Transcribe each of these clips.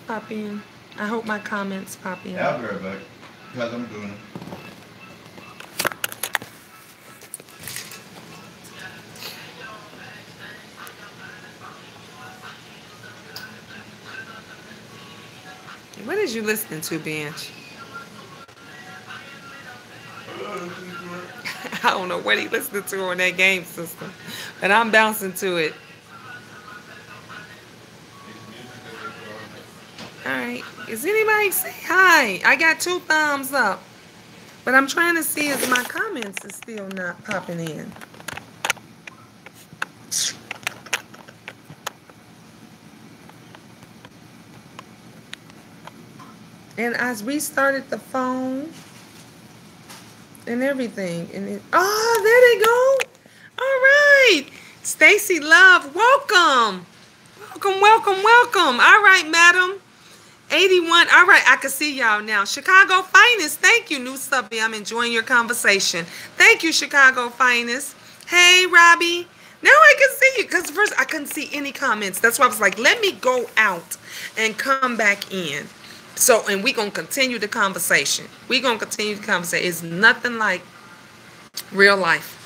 pop in. I hope my comments pop in. I'll be right back. Because I'm doing it. What is you listening to, Bench? I don't know what he listening to on that game system, but I'm bouncing to it. All right. Is anybody say hi? I got 2 thumbs up, but I'm trying to see if my comments is still not popping in. And I restarted the phone and everything. And oh, there they go. All right. Stacy Love, welcome. Welcome, welcome, welcome. All right, madam. 81. All right, I can see y'all now. Chicago Finest. Thank you, new subby. I'm enjoying your conversation. Thank you, Chicago Finest. Hey, Robbie. Now I can see you. Because first I couldn't see any comments. That's why I was like, let me go out and come back in. So, and we're going to continue the conversation. We're going to continue the conversation. It's nothing like real life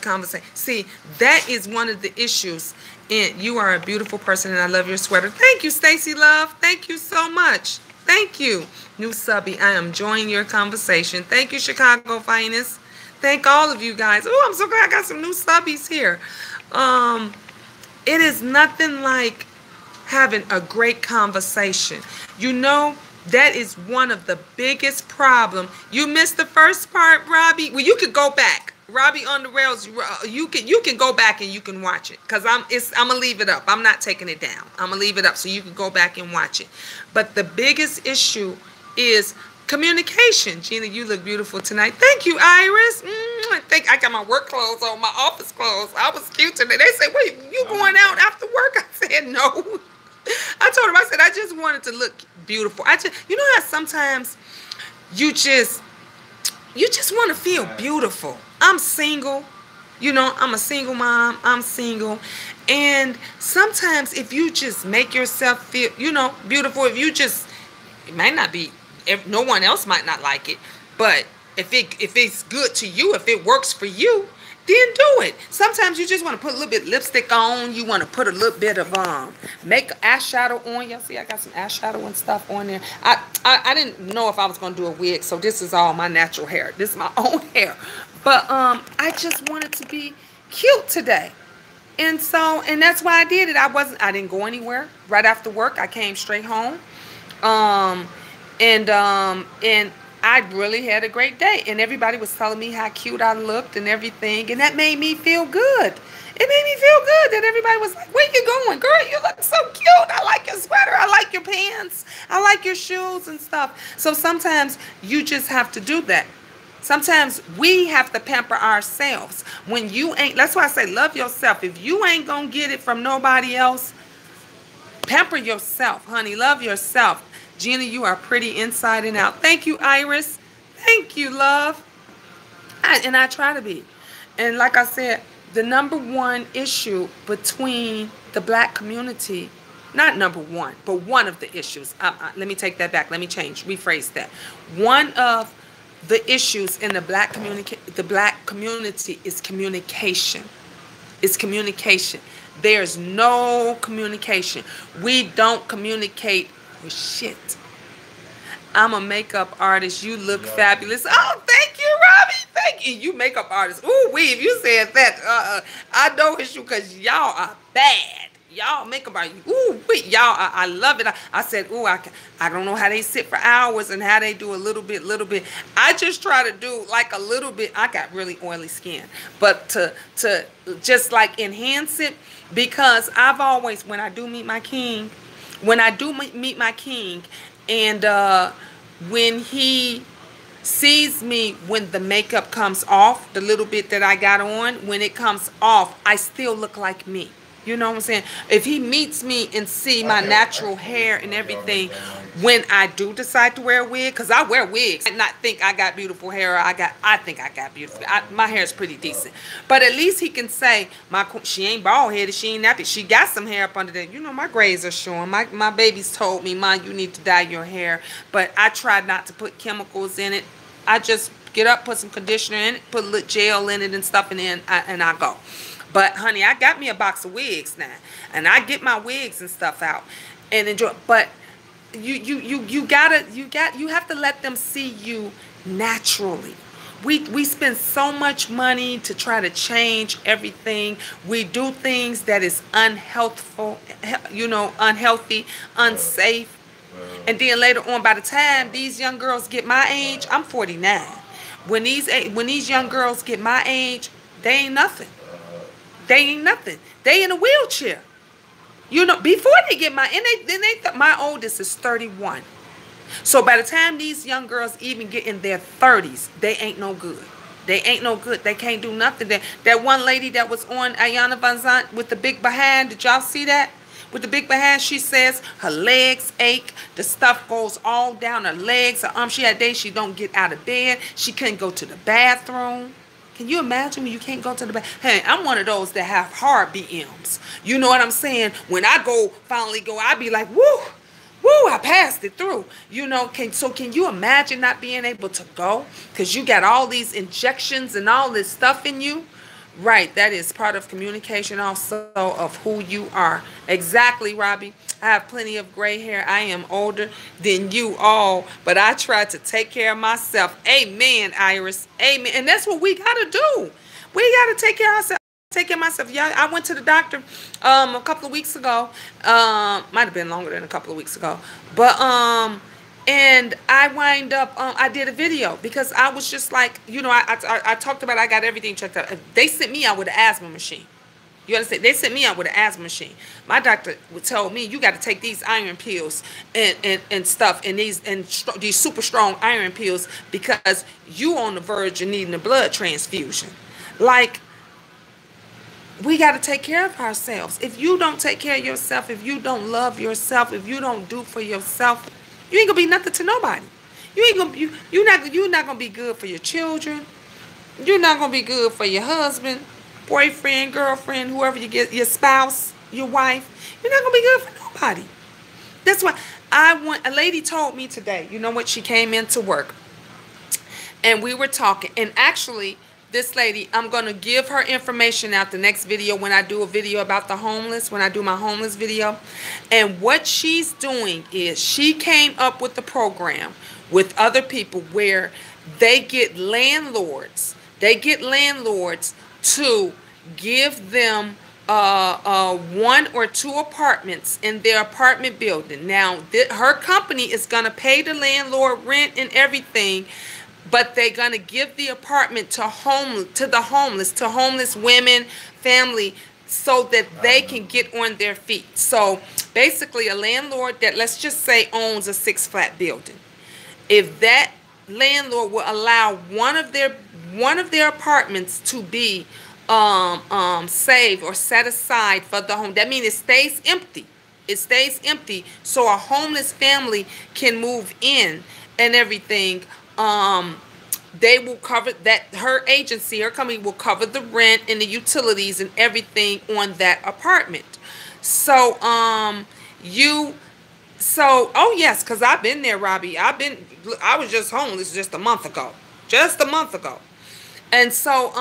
conversation. See, that is one of the issues. And you are a beautiful person, and I love your sweater. Thank you, Stacy Love. Thank you so much. Thank you, new subby. I am enjoying your conversation. Thank you, Chicago Finest. Thank all of you guys. Oh, I'm so glad I got some new subbies here. It is nothing like having a great conversation. You know, that is one of the biggest problems. You missed the first part, Robbie. Well, you could go back. Robbie on the Rails, you can go back and you can watch it. Because I'm gonna leave it up. I'm not taking it down. I'm gonna leave it up so you can go back and watch it. But the biggest issue is communication. Gina, you look beautiful tonight. Thank you, Iris. I got my work clothes on, my office clothes. I was cute today. They said, wait, you going out after work? I said, no. I told him, I said, I just wanted to look beautiful. You know how sometimes you just want to feel beautiful. I'm single. You know, I'm a single mom. I'm single. And sometimes if you just make yourself feel, you know, beautiful, if you just, it might not be, if no one else might not like it, but if it's good to you, if it works for you, then do it. Sometimes you just want to put a little bit of lipstick on. You want to put a little bit of make eyeshadow on. Y'all see I got some eyeshadow and stuff on there. I didn't know if I was going to do a wig, so this is all my natural hair. This is my own hair. But I just wanted to be cute today. And that's why I did it. I didn't go anywhere. Right after work, I came straight home. And I really had a great day. And everybody was telling me how cute I looked and everything. And that made me feel good. It made me feel good that everybody was like, where you going? Girl, you look so cute. I like your sweater. I like your pants. I like your shoes and stuff. So sometimes you just have to do that. Sometimes we have to pamper ourselves. When you ain't, that's why I say love yourself. If you ain't going to get it from nobody else, pamper yourself, honey. Love yourself. Gina, you are pretty inside and out. Thank you, Iris. Thank you, love. And I try to be. And like I said, the number one issue between the black community, not number one, but one of the issues. Let me take that back. Let me rephrase that. One of the issues in the black community is communication. It's communication. There's no communication. We don't communicate with shit. I'm a makeup artist. You look fabulous. Oh, thank you, Robbie. Thank you. You makeup artist. Ooh, if you said that, I know it's you because y'all are bad. Y'all makeup artists. Ooh, y'all, I love it. I said, ooh, I don't know how they sit for hours and how they do a little bit. I just try to do like a little bit. I got really oily skin, but to just like enhance it, because I've always, when I do meet my king, and when he sees me, when the makeup comes off, the little bit that I got on, when it comes off, I still look like me. You know what I'm saying? If he meets me and see my natural hair and everything, when I do decide to wear a wig, because I wear wigs, I not think I got beautiful hair. Or I think I got beautiful. My hair is pretty decent, but at least he can say she ain't bald headed, she ain't nappy, she got some hair up under there. You know, my grays are showing. My babies told me, "Mom, you need to dye your hair," but I tried not to put chemicals in it. I just get up, put some conditioner in it, put a little gel in it and stuff, and then I go. But honey, I got me a box of wigs now, and I get my wigs and stuff out and enjoy. But you have to let them see you naturally. We spend so much money to try to change everything. We do things that is unhealthful, unhealthy, unsafe. And then later on, by the time these young girls get my age, I'm 49. When these young girls get my age, they ain't nothing. They ain't nothing. They in a wheelchair. You know, before they get my oldest is 31. So by the time these young girls even get in their 30s, they ain't no good. They ain't no good. They can't do nothing. That one lady that was on Ayana Van Zandt with the big behind, did y'all see that? With the big behind, she says her legs ache. The stuff goes all down her legs. Her arms. She had days she don't get out of bed. She couldn't go to the bathroom. Can you imagine when you can't go to the bathroom? Hey, I'm one of those that have hard BMs. You know what I'm saying? When I finally go, I be like, woo, I passed it through. You know, can you imagine not being able to go? Because you got all these injections and all this stuff in you. Right, that is part of communication also of who you are. Exactly, Robbie. I have plenty of gray hair. I am older than you all, but I try to take care of myself. Amen, Iris. Amen. And that's what we got to do. We got to take care of ourselves. Take care of myself. Yeah, I went to the doctor a couple of weeks ago. Might have been longer than a couple of weeks ago. But and I wind up, I did a video because I was just like, you know, I talked about I got everything checked out. They sent me out with an asthma machine. You understand? They sent me out with an asthma machine. My doctor would tell me, you got to take these iron pills and stuff, and these super strong iron pills because you on the verge of needing a blood transfusion. Like, we got to take care of ourselves. If you don't take care of yourself, if you don't love yourself, if you don't do for yourself, you ain't gonna be nothing to nobody. You're not gonna be good for your children. You're not gonna be good for your husband, boyfriend, girlfriend, whoever you get, your spouse, your wife. You're not gonna be good for nobody. That's why a lady told me today, you know what, she came into work and we were talking, and actually this lady, I'm going to give her information out the next video when I do a video about the homeless, when I do my homeless video. And what she's doing is she came up with the program with other people where they get landlords to give them 1 or 2 apartments in their apartment building. Now, her company is going to pay the landlord rent and everything, but they're going to give the apartment to homeless women, family, so that they can get on their feet. So basically a landlord that, let's just say, owns a 6-flat building, if that landlord will allow one of their apartments to be saved or set aside for the home, that means it stays empty. It stays empty so a homeless family can move in and everything. They will cover that. Her company will cover the rent and the utilities and everything on that apartment. So oh yes, because I've been there, Robbie. I was just homeless just a month ago. And so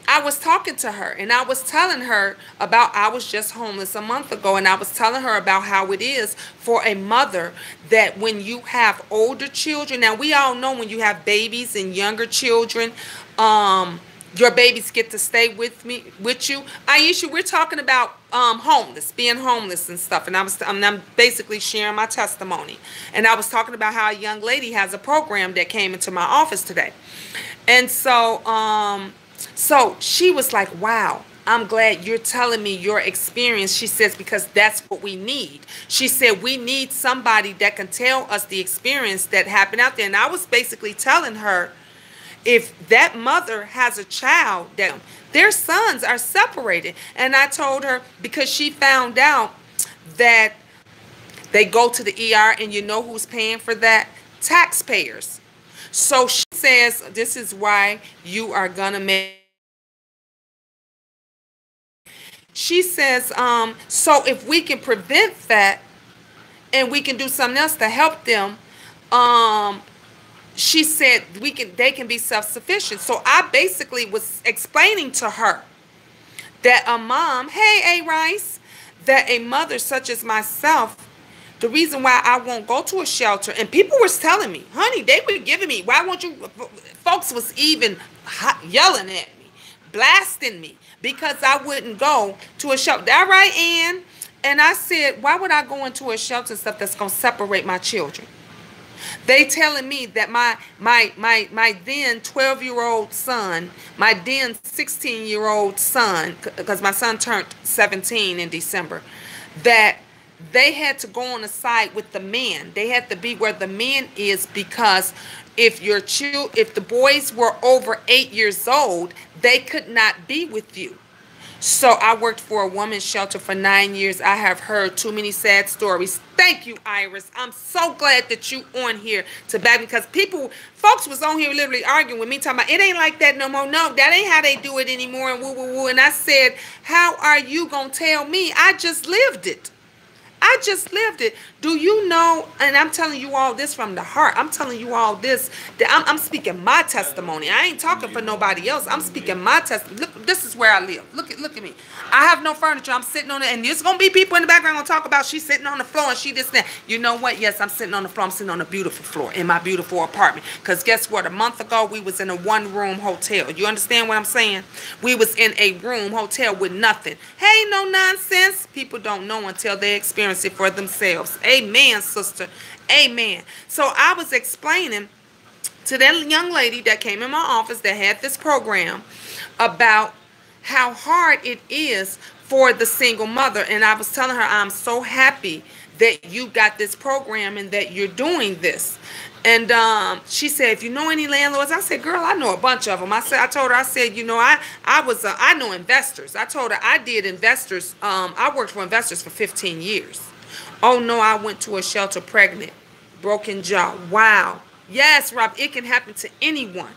I was talking to her and I was telling her about, I was just homeless a month ago, and I was telling her about how it is for a mother that when you have older children, now we all know when you have babies and younger children, your babies get to stay with you. Aisha, we're talking about being homeless and stuff, and I'm basically sharing my testimony. And I was talking about how a young lady has a program that came into my office today. And so she was like, wow, I'm glad you're telling me your experience. She says, because that's what we need. She said, we need somebody that can tell us the experience that happened out there. And I was basically telling her, If that mother has a child that their sons are separated. And I told her, because she found out that they go to the ER, and you know who's paying for that? Taxpayers. So she says, this is why you are going to make. She says, so if we can prevent that and we can do something else to help them, she said they can be self-sufficient. So I basically was explaining to her that a mom, hey, A. Rice, that a mother such as myself, the reason why I won't go to a shelter, and people were telling me, honey, they were giving me, why won't you, folks was even yelling at me, blasting me, because I wouldn't go to a shelter. That right, Ann? And I said, why would I go into a shelter and stuff that's going to separate my children? They telling me that my then 12-year-old son, my then 16-year-old son, because my son turned 17 in December, that they had to go on a side with the man. They had to be where the man is, because if the boys were over 8 years old, they could not be with you. So I worked for a women's shelter for 9 years. I have heard too many sad stories. Thank you, Iris. I'm so glad that you on here to back me, because folks was on here literally arguing with me, talking about it ain't like that no more. No, that ain't how they do it anymore, and woo, woo, woo. And I said, how are you going to tell me? I just lived it. I just lived it. Do you know, and I'm telling you all this from the heart. I'm telling you all this, that I'm speaking my testimony. I ain't talking for nobody else. I'm speaking my testimony. Look, this is where I live. Look at me. I have no furniture. I'm sitting on it, and there's going to be people in the background going to talk about she's sitting on the floor and she this and that. You know what? Yes, I'm sitting on the floor. I'm sitting on a beautiful floor in my beautiful apartment. Because guess what? A month ago, we was in a one-room hotel. You understand what I'm saying? We was in a room hotel with nothing. Hey, no nonsense. People don't know until they experience it for themselves. Amen, sister. Amen. So I was explaining to that young lady that came in my office that had this program about how hard it is for the single mother. And I was telling her, I'm so happy that you got this program and that you're doing this. And she said, if you know any landlords, I said, girl, I know a bunch of them. I told her, I said, you know, I know investors. I told her I did investors. I worked for investors for 15 years. Oh no, I went to a shelter pregnant, broken jaw. Wow. Yes, Rob, it can happen to anyone.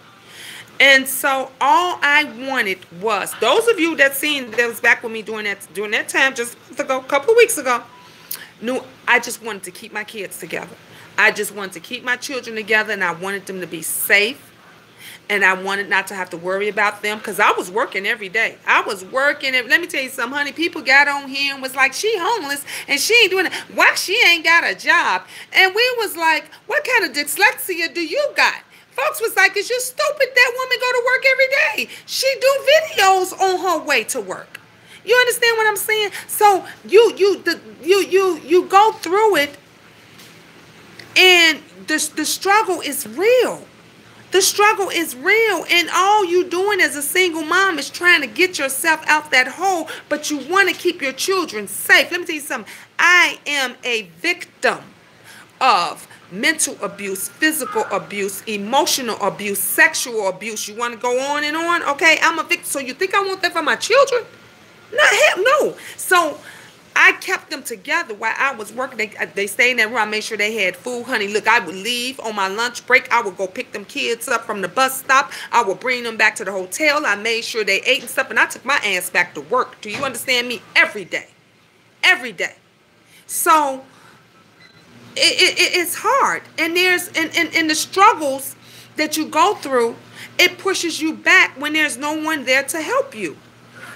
And so all I wanted was, those of you that was back with me during that time, just a couple of weeks ago, knew I just wanted to keep my kids together. I just wanted to keep my children together, and I wanted them to be safe. And I wanted not to have to worry about them, because I was working every day. I was working. Let me tell you something, honey. People got on here and was like, she homeless and she ain't doing it. Why she ain't got a job? And we was like, what kind of dyslexia do you got? Folks was like, is you stupid? That woman go to work every day. She do videos on her way to work. You understand what I'm saying? So you go through it, and the struggle is real. The struggle is real, and all you doing as a single mom is trying to get yourself out that hole, but you want to keep your children safe. Let me tell you something. I am a victim of mental abuse, physical abuse, emotional abuse, sexual abuse. You want to go on and on? Okay, I'm a victim. So you think I want that for my children? No. So I kept them together while I was working. They stayed in that room. I made sure they had food. Honey, look, I would leave on my lunch break. I would go pick them kids up from the bus stop. I would bring them back to the hotel. I made sure they ate and stuff, and I took my ass back to work. Do you understand me? Every day. Every day. So it's hard. And there's and the struggles that you go through, it pushes you back when there's no one there to help you.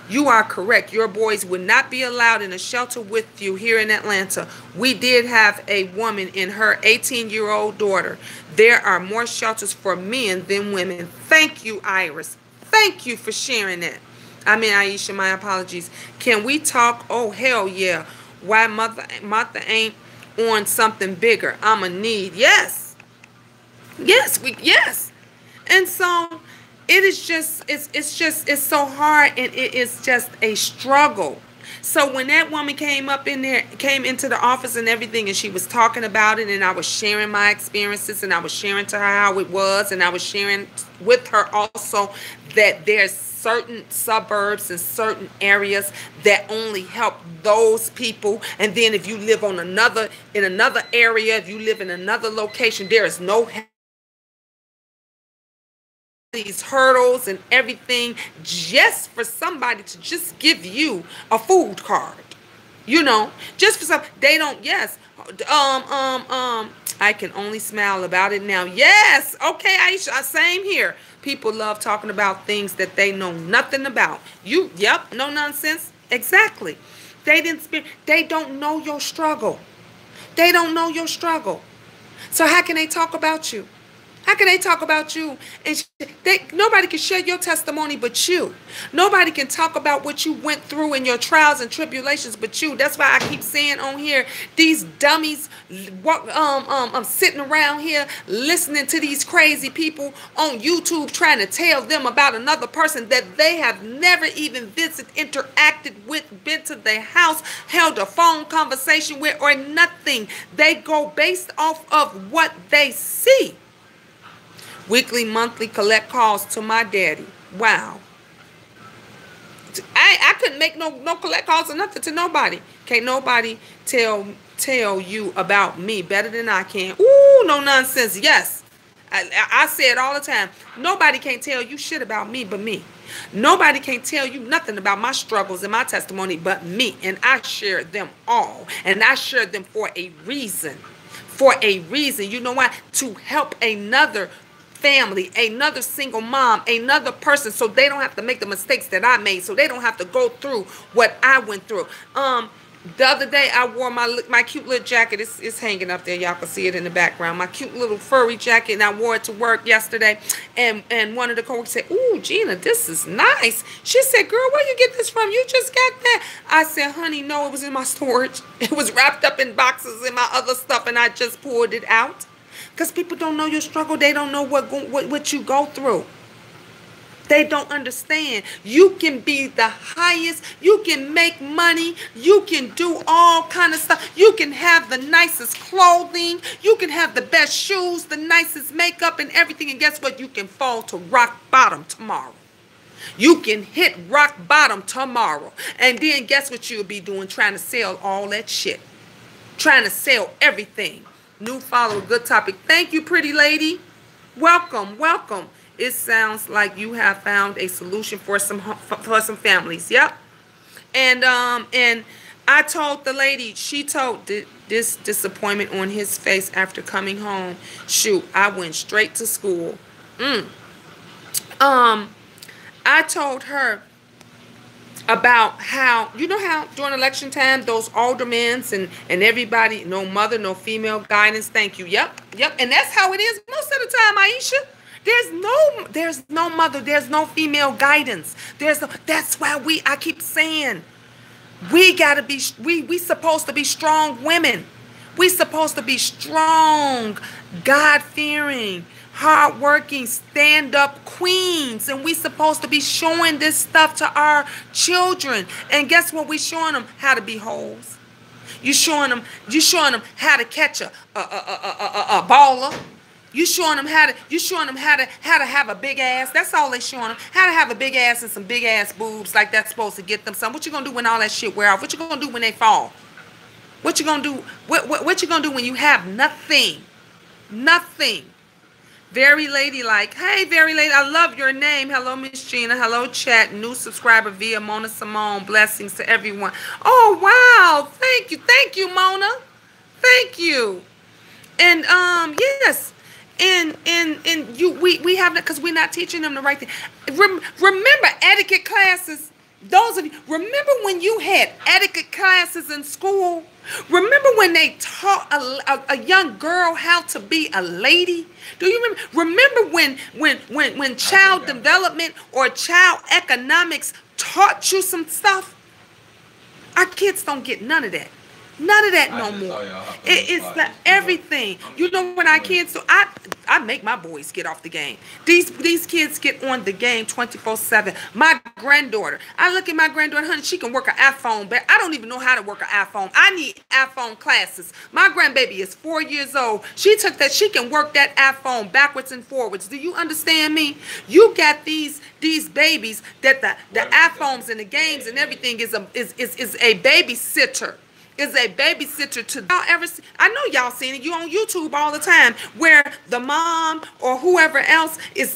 You are correct. Your boys would not be allowed in a shelter with you here in Atlanta. We did have a woman and her 18-year-old daughter. There are more shelters for men than women. Thank you, Iris. Thank you for sharing that. Aisha, my apologies. Can we talk? Oh, hell yeah. Why Martha ain't on something bigger? I'm a need. Yes. Yes. And so it is just, it's so hard, and it is just a struggle. So when that woman came up in there, came into the office and everything, and she was talking about it, and I was sharing my experiences, and I was sharing to her how it was, and I was sharing with her also that there's certain suburbs and certain areas that only help those people. And then if you live on another area, if you live in another location, there is no help. These hurdles and everything just for somebody to just give you a food card, just for some. They don't. Yes. I can only smile about it now. Yes. Okay, Aisha. Same here. People love talking about things that they know nothing about. Yep. No nonsense. Exactly. They don't know your struggle. They don't know your struggle. So how can they talk about you? How can they talk about you? And nobody can share your testimony but you. Nobody can talk about what you went through in your trials and tribulations but you. That's why I keep saying on here, these dummies sitting around here listening to these crazy people on YouTube trying to tell them about another person that they have never even visited, interacted with, been to their house, held a phone conversation with, or nothing. They go based off of what they see. Weekly, monthly, collect calls to my daddy. Wow. I couldn't make no collect calls or nothing to nobody. Can't nobody tell you about me better than I can. Ooh, no nonsense. Yes. I say it all the time. Nobody can tell you shit about me but me. Nobody can tell you nothing about my struggles and my testimony but me. And I share them all. And I share them for a reason. For a reason. You know why? To help another family, another single mom, another person, so they don't have to make the mistakes that I made, so they don't have to go through what I went through. The other day I wore my cute little jacket. It's hanging up there. Y'all can see it in the background. My cute little furry jacket, and I wore it to work yesterday. And one of the coworkers said, "Ooh, Gina, this is nice." She said, "Girl, where you get this from? You just got that?" I said, "Honey, no, it was in my storage. It was wrapped up in boxes in my other stuff, and I just pulled it out." Because people don't know your struggle. They don't know what you go through. They don't understand. You can be the highest. You can make money. You can do all kind of stuff. You can have the nicest clothing. You can have the best shoes, the nicest makeup and everything. And guess what? You can fall to rock bottom tomorrow. You can hit rock bottom tomorrow. And then guess what you'll be doing? Trying to sell all that shit. Trying to sell everything. New follower, good topic. Thank you, pretty lady. Welcome, welcome. It sounds like you have found a solution for some families. Yep. And I told the lady, she told this disappointment on his face after coming home. Shoot, I went straight to school. I told her about how, how during election time, those aldermen and everybody, no mother, no female guidance. Thank you. Yep. And that's how it is most of the time, Aisha. There's no mother, there's no female guidance. That's why I keep saying, we gotta be, we supposed to be strong women. We supposed to be strong, God-fearing, hard-working, stand-up queens, and we supposed to be showing this stuff to our children. And guess what? We showing them how to be hoes. You showing them how to catch a baller. You showing them how to have a big ass. That's all they showing them. How to have a big ass and some big ass boobs like that's supposed to get them some. What you gonna do when all that shit wear off? What you gonna do when they fall? What you gonna do? What you gonna do when you have nothing? Nothing. Very ladylike. Hey, very lady. I love your name. Hello, Miss Gina. Hello, chat. New subscriber via Mona Simone. Blessings to everyone. Oh, wow. Thank you. Thank you, Mona. Thank you. And yes. And we have that because we're not teaching them the right thing. Remember etiquette classes? Those of you, remember when you had etiquette classes in school? Remember when they taught a young girl how to be a lady? Do you remember when child development or child economics taught you some stuff? Our kids don't get none of that. None of that I no just more. saw y'all hop on the It's spot. like everything. You know when I kids, so I make my boys get off the game. These kids get on the game 24/7. My granddaughter, I look at my granddaughter, honey, she can work an iPhone, but I don't even know how to work an iPhone. I need iPhone classes. My grandbaby is 4 years old. She took that. She can work that iPhone backwards and forwards. Do you understand me? You got these babies that the iPhones and the games and everything is a babysitter. Is a babysitter to y'all ever see? I know y'all seen it. You on YouTube all the time where the mom or whoever else is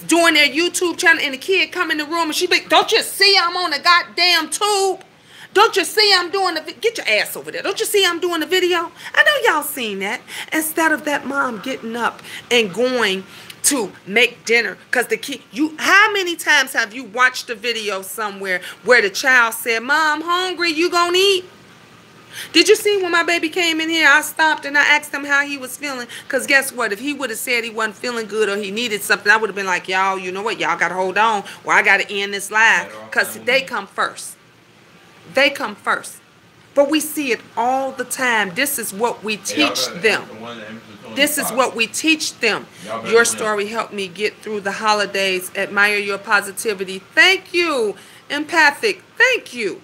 doing their YouTube channel and the kid come in the room and she be, don't you see I'm on the goddamn tube? Don't you see I'm doing the get your ass over there? Don't you see I'm doing the video? I know y'all seen that. Instead of that mom getting up and going to make dinner, because the kid, how many times have you watched a video somewhere where the child said, "Mom, hungry, you gonna eat?" Did you see when my baby came in here, I stopped and I asked him how he was feeling? Because guess what? If he would have said he wasn't feeling good or he needed something, I would have been like, y'all, you know what? Y'all got to hold on or I got to end this live. Because they come first. They come first. But we see it all the time. This is what we teach them. This is what we teach them. Your story helped me get through the holidays. Admire your positivity. Thank you. Empathic. Thank you.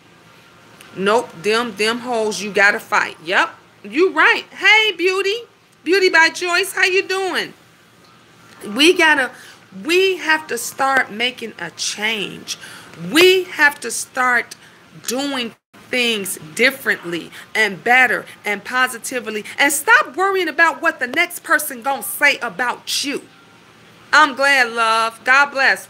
Nope, them hoes you gotta fight. Yep, you right. Hey, Beauty by Joyce, how you doing? We have to start making a change. We have to start doing things differently and better and positively, and stop worrying about what the next person gonna say about you. I'm glad, love. God bless.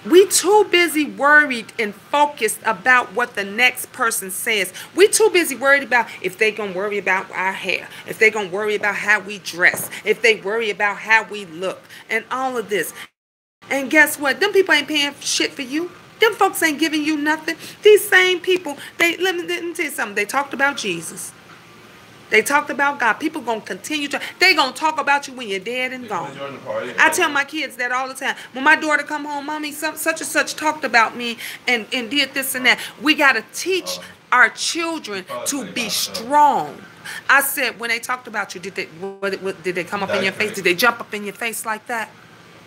We too busy worried and focused about what the next person says. We too busy worried about if they gonna worry about our hair, if they gonna worry about how we dress, if they worry about how we look, and all of this. And guess what? Them people ain't paying shit for you. Them folks ain't giving you nothing. These same people, let me tell you something. They talked about Jesus. They talked about God. People going to continue to. They going to talk about you when you're dead and gone. I tell my kids that all the time. When my daughter come home, Mommy, such and such talked about me and did this and that. We got to teach our children to be strong. I said, when they talked about you, did they come up in your face? Did they jump up in your face like that?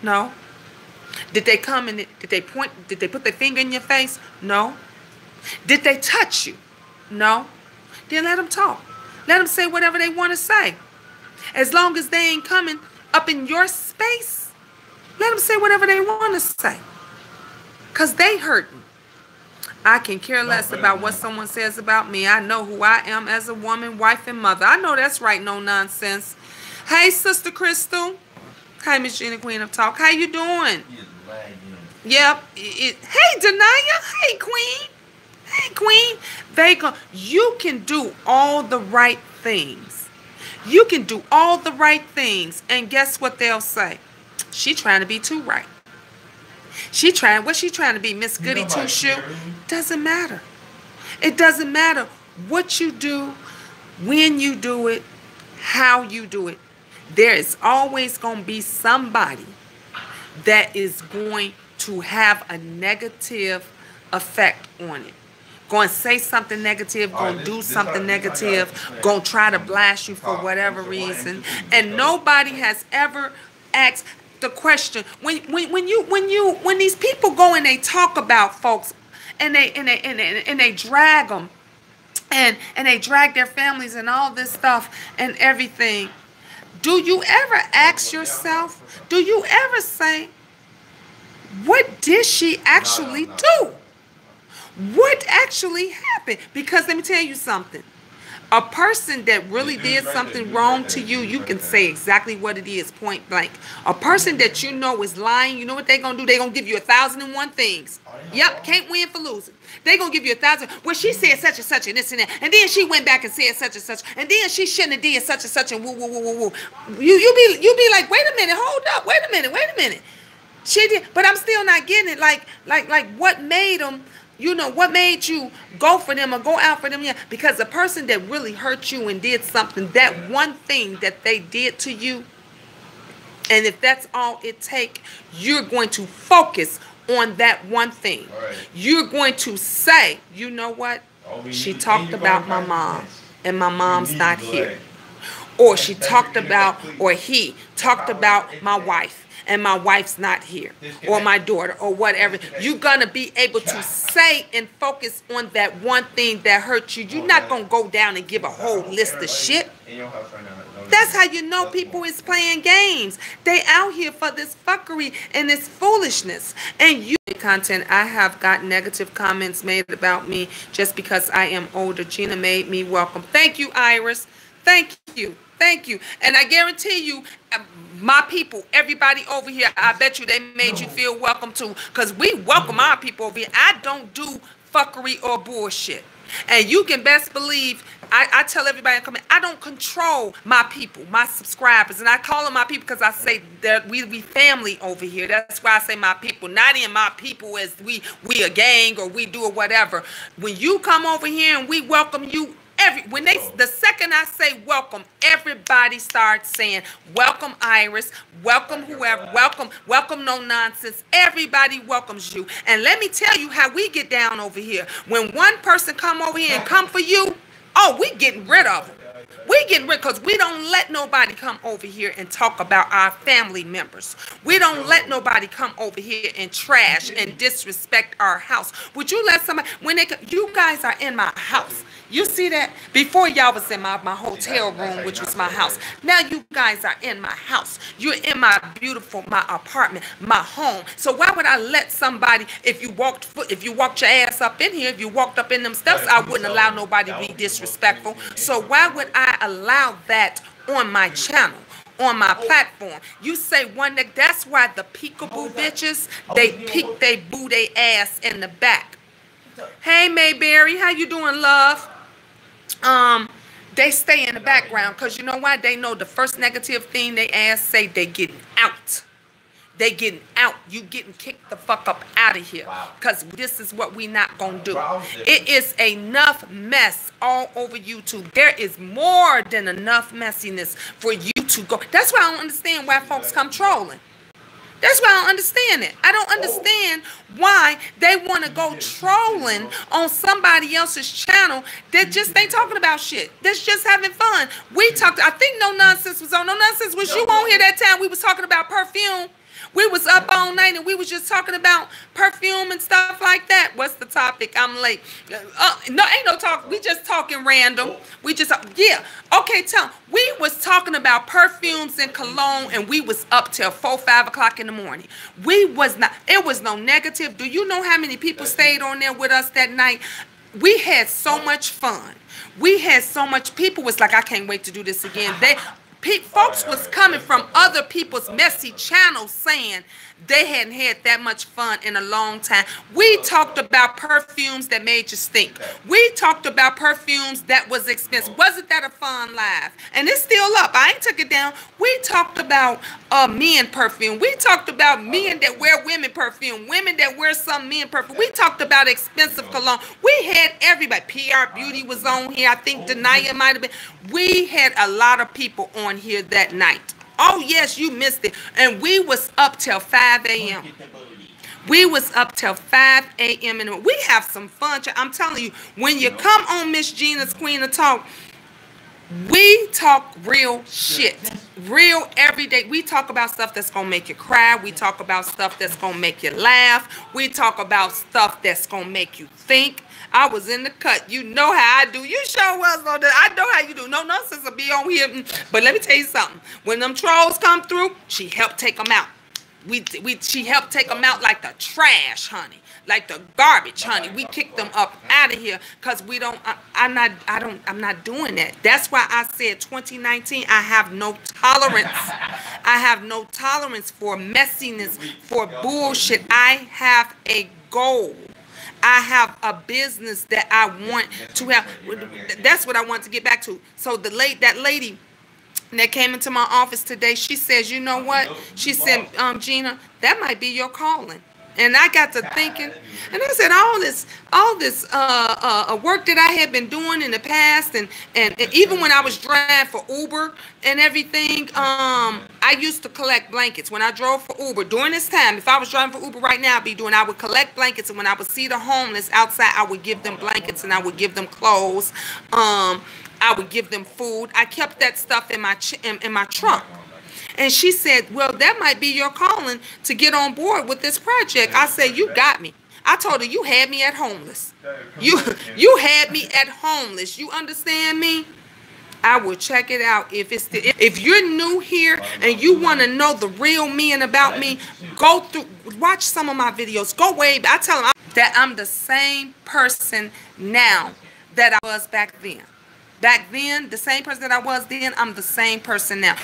No. Did they come and did they point? Did they put their finger in your face? No. Did they touch you? No. Then let them talk. Let them say whatever they want to say. As long as they ain't coming up in your space, let them say whatever they want to say. Because they hurting. I can care less about what someone says about me. I know who I am as a woman, wife, and mother. I know that's right, no nonsense. Hey, Sister Crystal. Hi, Miss Gina, Queen of Talk. How you doing? Yep. Hey, Denaya. Hey, Queen. Hey, Queen. You can do all the right things. You can do all the right things. And guess what they'll say? She trying to be too right. What's she trying to be? Miss Goody Two Shoe? Doesn't matter. It doesn't matter what you do, when you do it, how you do it. There is always going to be somebody that is going to have a negative effect on it. Going to say something negative, going to do something negative, going to try to blast you for whatever reason. And nobody has ever asked the question, when these people go and they talk about folks and they drag them and they drag their families and all this stuff and everything, do you ever ask yourself, do you ever say, what did she actually do? What actually happened? Because let me tell you something. A person that really did something wrong to you, you can say exactly what it is, point blank. A person that you know is lying, you know what they're going to do? They're going to give you 1,001 things. Yep, can't win for losing. They're going to give you 1,000. Well, she said such and such and this and that. And then she went back and said such and such. And then she shouldn't have did such and such and woo, woo, woo, woo, woo. You be like, wait a minute, hold up, wait a minute. She did, but I'm still not getting it. Like what made them, you know, what made you go for them or go out for them? Yeah, because the person that really hurt you and did something, that one thing that they did to you, and if that's all it take, you're going to focus on that one thing. Right. You're going to say, you know what? She talked about my mom, and my mom's not here. Or she talked about, or he talked about my wife, and my wife's not here, or my daughter, or whatever. You're going to be able to say and focus on that one thing that hurt you. You're not going to go down and give a whole list of shit. That's how you know people is playing games. They out here for this fuckery and this foolishness. And you content, I have got negative comments made about me just because I am older. Gina made me welcome. Thank you, Iris. Thank you. Thank you. And I guarantee you, my people, everybody over here, I bet you they made you feel welcome too. Because we welcome our people over here. I don't do fuckery or bullshit. And you can best believe, I tell everybody come in, I don't control my people, my subscribers. And I call them my people because I say that we family over here. That's why I say my people. Not in my people as we a gang or we do or whatever. When you come over here and we welcome you, the second I say welcome, everybody starts saying welcome, Iris, welcome whoever, welcome no nonsense. Everybody welcomes you. And let me tell you how we get down over here. When one person come over here and come for you, oh, we getting rid of them. We getting rid because we don't let nobody come over here and talk about our family members. We don't let nobody come over here and trash and disrespect our house. Would you let somebody, when they, you guys are in my house. You see that? Before y'all was in my hotel room, which was my house. Now you guys are in my house. You're in my apartment, my home. So why would I let somebody, if you walked your ass up in here, if you walked up in them steps, I wouldn't allow nobody to be disrespectful. So why would I allow that on my channel? On my platform? You say one that, that's why the peekaboo bitches, they peek they boo they ass in the back. Hey Mayberry, how you doing, love? They stay in the background because you know why? They know the first negative thing they ass say, they getting out. They getting out. You getting kicked the fuck up out of here. Because this is what we not going to do. It is enough mess all over YouTube. There is more than enough messiness for you to go. That's why I don't understand why folks come trolling. That's why I don't understand it. I don't understand why they want to go trolling on somebody else's channel that just ain't talking about shit. That's just having fun. We talked, I think No Nonsense was on. No Nonsense was you on here that time we was talking about perfume. We was up all night and we was just talking about perfume and stuff like that. What's the topic? I'm late. No, ain't no talk. We just talking random. We just, yeah. Okay, we was talking about perfumes and cologne and we was up till 4, 5 o'clock in the morning. We was not, it was no negative. Do you know how many people stayed on there with us that night? We had so much fun. We had so much, people was like, I can't wait to do this again. Folks was coming from other people's messy channels saying they hadn't had that much fun in a long time. We talked about perfumes that made you stink. We talked about perfumes that was expensive. Wasn't that a fun live? And it's still up. I ain't took it down. We talked about men perfume. We talked about men that wear women perfume. Women that wear some men perfume. We talked about expensive cologne. We had everybody. PR Beauty was on here. I think Denaya might have been. We had a lot of people on here that night. Oh, yes, you missed it. And we was up till 5 a.m. We was up till 5 a.m. and we have some fun. I'm telling you, when you come on Miss Gina's Queen of Talk, we talk real shit. Real everyday. We talk about stuff that's going to make you cry. We talk about stuff that's going to make you laugh. We talk about stuff that's going to make you think. I was in the cut. You know how I do. You sure was on that. I know how you do. No nonsense will be on here. But let me tell you something. When them trolls come through, she helped take them out. She helped take them out like the trash, honey. Like the garbage, honey. We kicked them up out of here because we don't. I'm not doing that. That's why I said 2019. I have no tolerance. I have no tolerance for messiness, for bullshit. I have a goal. I have a business that I want to have. That's what I want to get back to. So that lady that came into my office today, she says, you know what? She said, Gina, that might be your calling. And I got to thinking, and I said, all this work that I had been doing in the past, and even when I was driving for Uber and everything, I used to collect blankets. When I drove for Uber during this time, if I was driving for Uber right now, I would collect blankets, and when I would see the homeless outside, I would give them blankets and I would give them clothes. I would give them food. I kept that stuff in my trunk. And she said, well, that might be your calling to get on board with this project. I said, you got me. I told her, you had me at homeless. You had me at homeless. You understand me? I will check it out. If you're new here and you want to know the real me and about me, watch some of my videos. Go way back. I tell them that I'm the same person now that I was back then. Back then, the same person that I was then, I'm the same person now.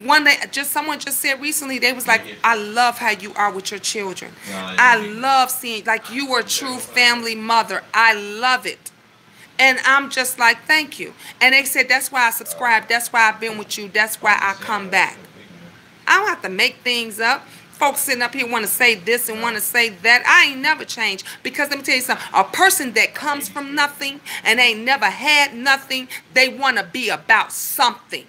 One day, someone just said recently, they was like, I love how you are with your children. I love seeing, like, you are a true family mother. I love it. And I'm just like, thank you. And they said, that's why I subscribe. That's why I've been with you. That's why I come back. I don't have to make things up. Folks sitting up here want to say this and want to say that. I ain't never changed. Because let me tell you something. A person that comes from nothing and ain't never had nothing, they want to be about something.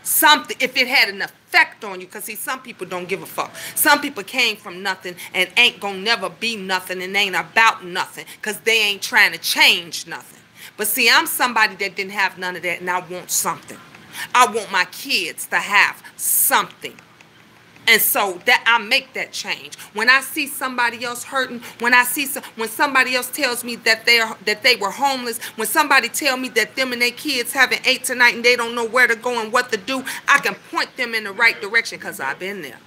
Something, if it had an effect on you. Because, see, some people don't give a fuck. Some people came from nothing and ain't gonna never be nothing and ain't about nothing. Because they ain't trying to change nothing. But, see, I'm somebody that didn't have none of that, and I want something. I want my kids to have something. And so that I make that change. When I see somebody else hurting, when somebody else tells me that they were homeless, when somebody tell me that them and their kids haven't ate tonight and they don't know where to go and what to do, I can point them in the right direction because I've been there.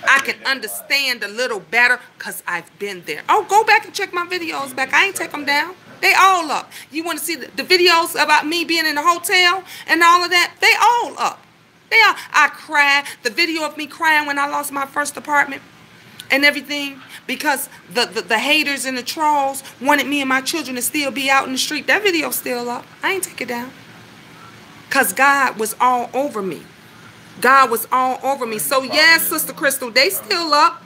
I can understand a little better because I've been there. Oh, go back and check my videos back. I ain't take them down. They all up. You want to see the videos about me being in the hotel and all of that? They all up. I cried. The video of me crying when I lost my first apartment and everything because the haters and the trolls wanted me and my children to still be out in the street. That video's still up. I ain't take it down. Because God was all over me. God was all over me. So, yes, Sister Crystal, they still up.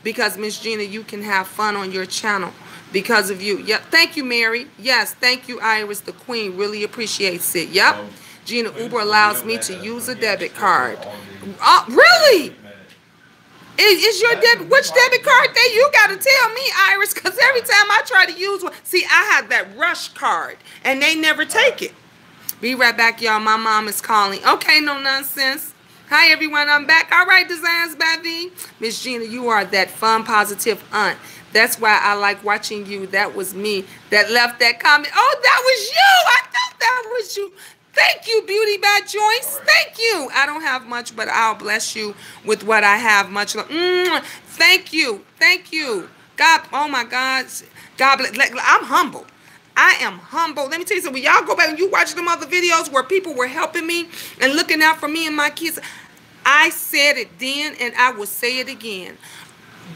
Because, Miss Gina, you can have fun on your channel because of you. Yep. Thank you, Mary. Yes, thank you, Iris, the Queen. Really appreciates it. Yep. Gina, Uber allows me to use a debit card. Really? Is your debit, which debit card you got to tell me, Iris, because every time I try to use one, see, I have that Rush card, and they never take it. Be right back, y'all. My mom is calling. Okay, no nonsense. Hi, everyone. I'm back. All right, Designs by V. Miss Gina, you are that fun, positive aunt. That's why I like watching you. That was me that left that comment. Oh, that was you. I thought that was you. Thank you, Beauty by Joyce. Thank you. I don't have much, but I'll bless you with what I have much. Thank you. Thank you. God, oh my God. God bless. I'm humble. I am humble. Let me tell you something. When y'all go back and you watch them other videos where people were helping me and looking out for me and my kids, I said it then and I will say it again.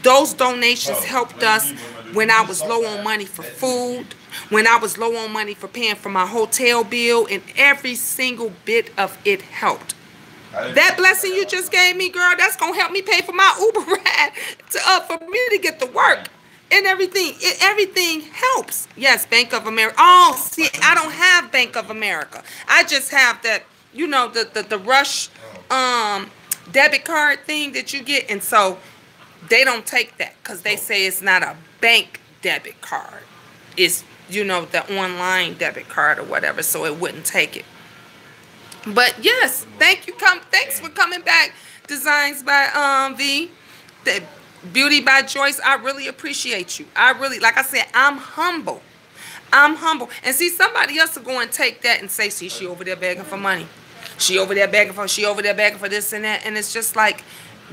Those donations helped us when I was low on money for food, when I was low on money for paying for my hotel bill, and every single bit of it helped. That blessing you just gave me, girl, that's going to help me pay for my Uber ride for me to get to work and everything. Everything helps. Yes, Bank of America. Oh, see, I don't have Bank of America. I just have that, you know, the Rush debit card thing that you get, and so they don't take that because they say it's not a bank debit card. It's, you know, the online debit card or whatever, so it wouldn't take it. But yes, thank you. Thanks for coming back, Designs by V. The Beauty by Joyce. I really appreciate you. I really, like I said, I'm humble. I'm humble. And see, somebody else will go and take that and say, see, she over there begging for money. She over there begging for this and that. And it's just like,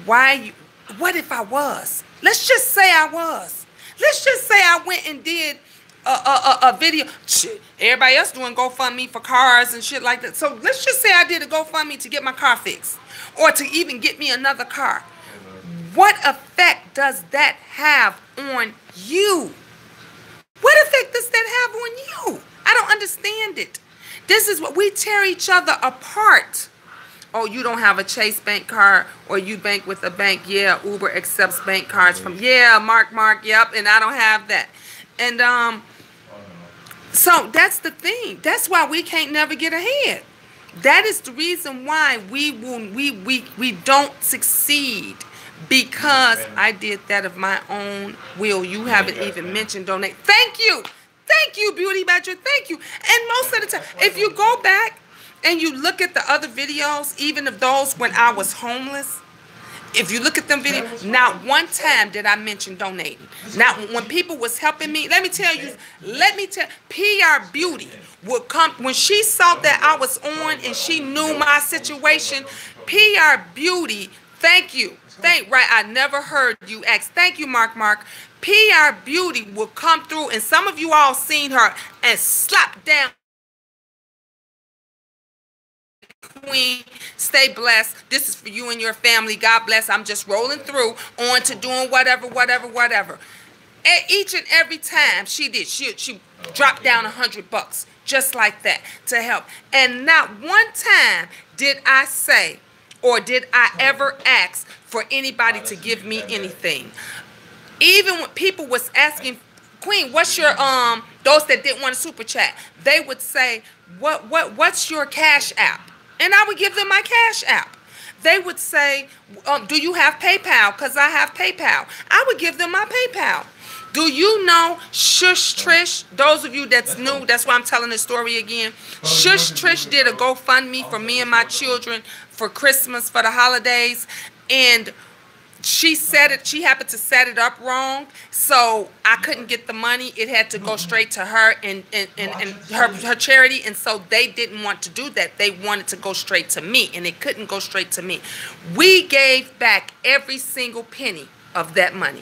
why? What if I was? Let's just say I was. Let's just say I went and did a video. Shit, everybody else doing GoFundMe for cars and shit like that. So let's just say I did a GoFundMe to get my car fixed or to even get me another car. What effect does that have on you? What effect does that have on you? I don't understand it. This is what we tear each other apart Oh, you don't have a Chase bank card, or you bank with a bank. Yeah, Uber accepts bank cards from. Yeah, Mark. Yep, and I don't have that. And so that's the thing. That's why we can't never get ahead. That is the reason why we don't succeed, because I did that of my own will. You haven't even mentioned donate. Thank you, Beauty Badger. Thank you. And most of the time, if you go back and you look at the other videos, even of those when I was homeless, if you look at them videos, not one time did I mention donating. Now, when people was helping me, let me tell PR Beauty would come, when she saw that I was on and she knew my situation, PR Beauty, thank you. I never heard you ask. Thank you, Mark. PR Beauty would come through, and some of you all seen her, and slap down. Queen, stay blessed. This is for you and your family. God bless. I'm just rolling through on to doing whatever. And each and every time she did, she dropped down $100 just like that to help. And not one time did I say, or did I ever ask for anybody to give me anything. Even when people was asking, Queen, what's your those that didn't want to super chat, they would say, what's your Cash App? And I would give them my Cash App. They would say, do you have PayPal? Because I have PayPal. I would give them my PayPal. Do you know Shush Trish? Those of you that's new, that's why I'm telling the story again. Shush Trish did a GoFundMe for me and my children for Christmas, for the holidays. And she said it, she happened to set it up wrong, so I couldn't get the money. It had to go straight to her and her charity, and so they didn't want to do that. They wanted to go straight to me, and it couldn't go straight to me. We gave back every single penny of that money.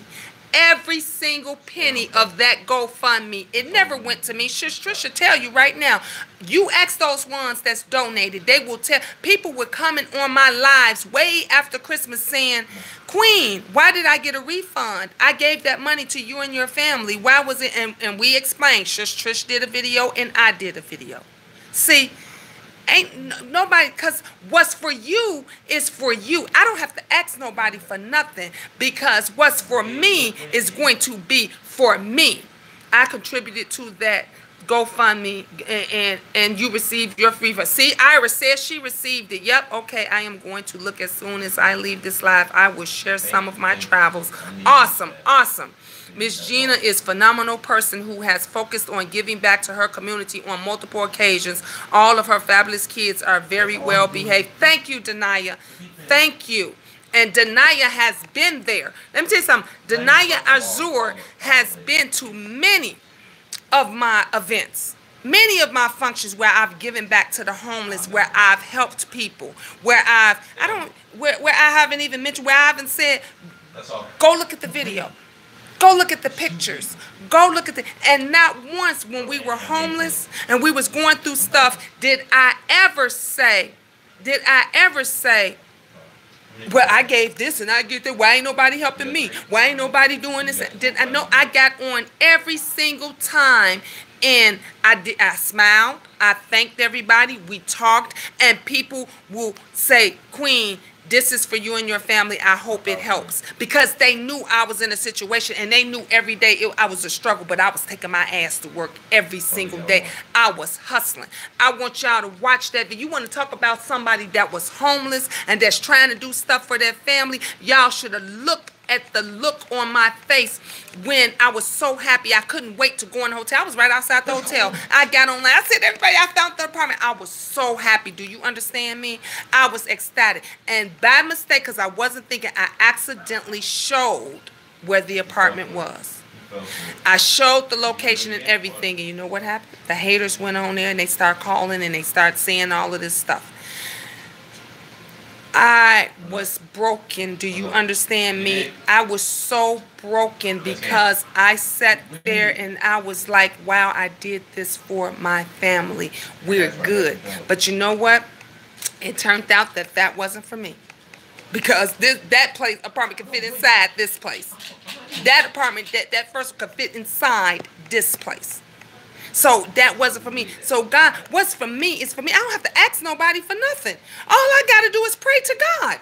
Every single penny of that GoFundMe. It never went to me. Shush Trish will tell you right now. You ask those ones that's donated, they will tell. People were coming on my lives way after Christmas saying, Queen, why did I get a refund? I gave that money to you and your family. Why was it? And we explained. Shush Trish did a video and I did a video. See, ain't nobody, because what's for you is for you. I don't have to ask nobody for nothing, because what's for me is going to be for me. I contributed to that GoFundMe, and you received your free. See, Ira says she received it. Yep, okay, I am going to look as soon as I leave this live. I will share some of my travels. Awesome. Miss Gina is a phenomenal person who has focused on giving back to her community on multiple occasions. All of her fabulous kids are very well behaved. Thank you, Denaya. Thank you. And Denaya has been there. Let me tell you something. Denaya Azur has been to many of my events, many of my functions where I've given back to the homeless, where I've helped people, where I haven't even mentioned, where I haven't said, go look at the video. Go look at the pictures. Go look at and not once when we were homeless and we was going through stuff did I ever say, well, I gave this and I get that. Why ain't nobody helping me? Why ain't nobody doing this? Did I know I got on every single time, and I smiled. I thanked everybody. We talked, and people will say, Queen, this is for you and your family. I hope it helps. Because they knew I was in a situation, and they knew every day I was a struggle, but I was taking my ass to work every single day. I was hustling. I want y'all to watch that. You want to talk about somebody that was homeless and that's trying to do stuff for their family? Y'all should have looked at the look on my face when I was so happy. I couldn't wait to go in the hotel. I was right outside the hotel. I got online. I said, everybody, I found the apartment. I was so happy. Do you understand me? I was ecstatic. And by mistake, because I wasn't thinking, I accidentally showed where the apartment was. I showed the location and everything, and you know what happened? The haters went on there and they start calling and they start saying all of this stuff. I was broken. Do you understand me? I was so broken because I sat there and I was like, wow, I did this for my family. We're good. But you know what? It turned out that that wasn't for me. Because that apartment could fit inside this place. That apartment, that first could fit inside this place. So that wasn't for me. So God, what's for me is for me. I don't have to ask nobody for nothing. All I got to do is pray to God.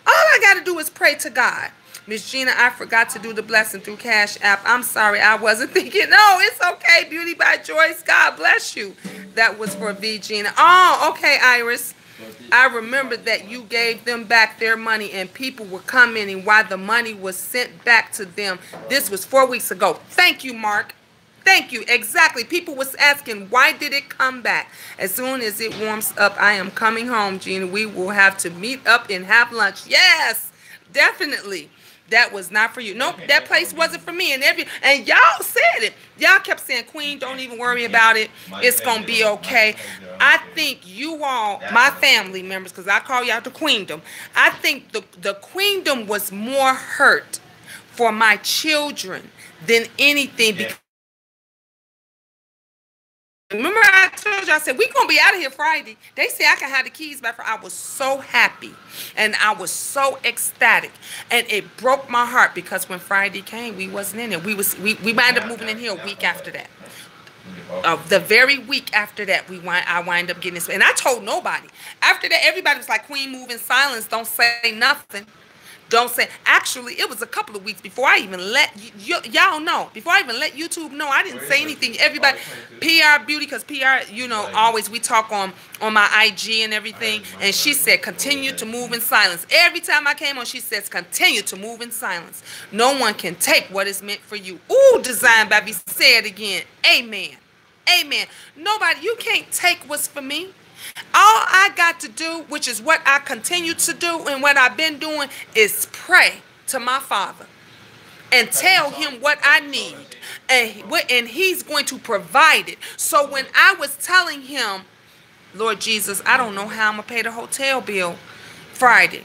All I got to do is pray to God. Miss Gina, I forgot to do the blessing through Cash App. I'm sorry. I wasn't thinking. No, it's okay. Beauty by Joyce. God bless you. That was for V. Gina. Oh, okay, Iris. I remember that you gave them back their money and people were commenting why the money was sent back to them. This was 4 weeks ago. Thank you, Mark. Thank you. Exactly. People was asking, why did it come back? As soon as it warms up, I am coming home, Gina. We will have to meet up and have lunch. Yes, definitely. That was not for you. Nope, that place wasn't for me. And y'all said it. Y'all kept saying, Queen, don't even worry about it. It's going to be okay. I think you all, my family members, because I call y'all the queendom, I think the queendom was more hurt for my children than anything. Because remember I told you, I said, we're going to be out of here Friday. They said I can have the keys back. I was so happy and I was so ecstatic. And it broke my heart because when Friday came, we wasn't in there. We wound up moving in here a week after that. The very week after that, I wind up getting this. And I told nobody. After that, everybody was like, Queen, move in silence. Don't say nothing. Don't say. Actually, it was a couple of weeks before I even let y'all know. Before I even let YouTube know, I didn't say anything. Everybody, PR Beauty, because PR, you know, always we talk on my IG and everything. And she said, continue to move in silence. Every time I came on, she says, continue to move in silence. No one can take what is meant for you. Ooh, Design Baby, say it again. Amen. Amen. Nobody, you can't take what's for me. All I got to do, which is what I continue to do and what I've been doing, is pray to my Father and tell him what I need. And he's going to provide it. So when I was telling him, Lord Jesus, I don't know how I'm going to pay the hotel bill Friday.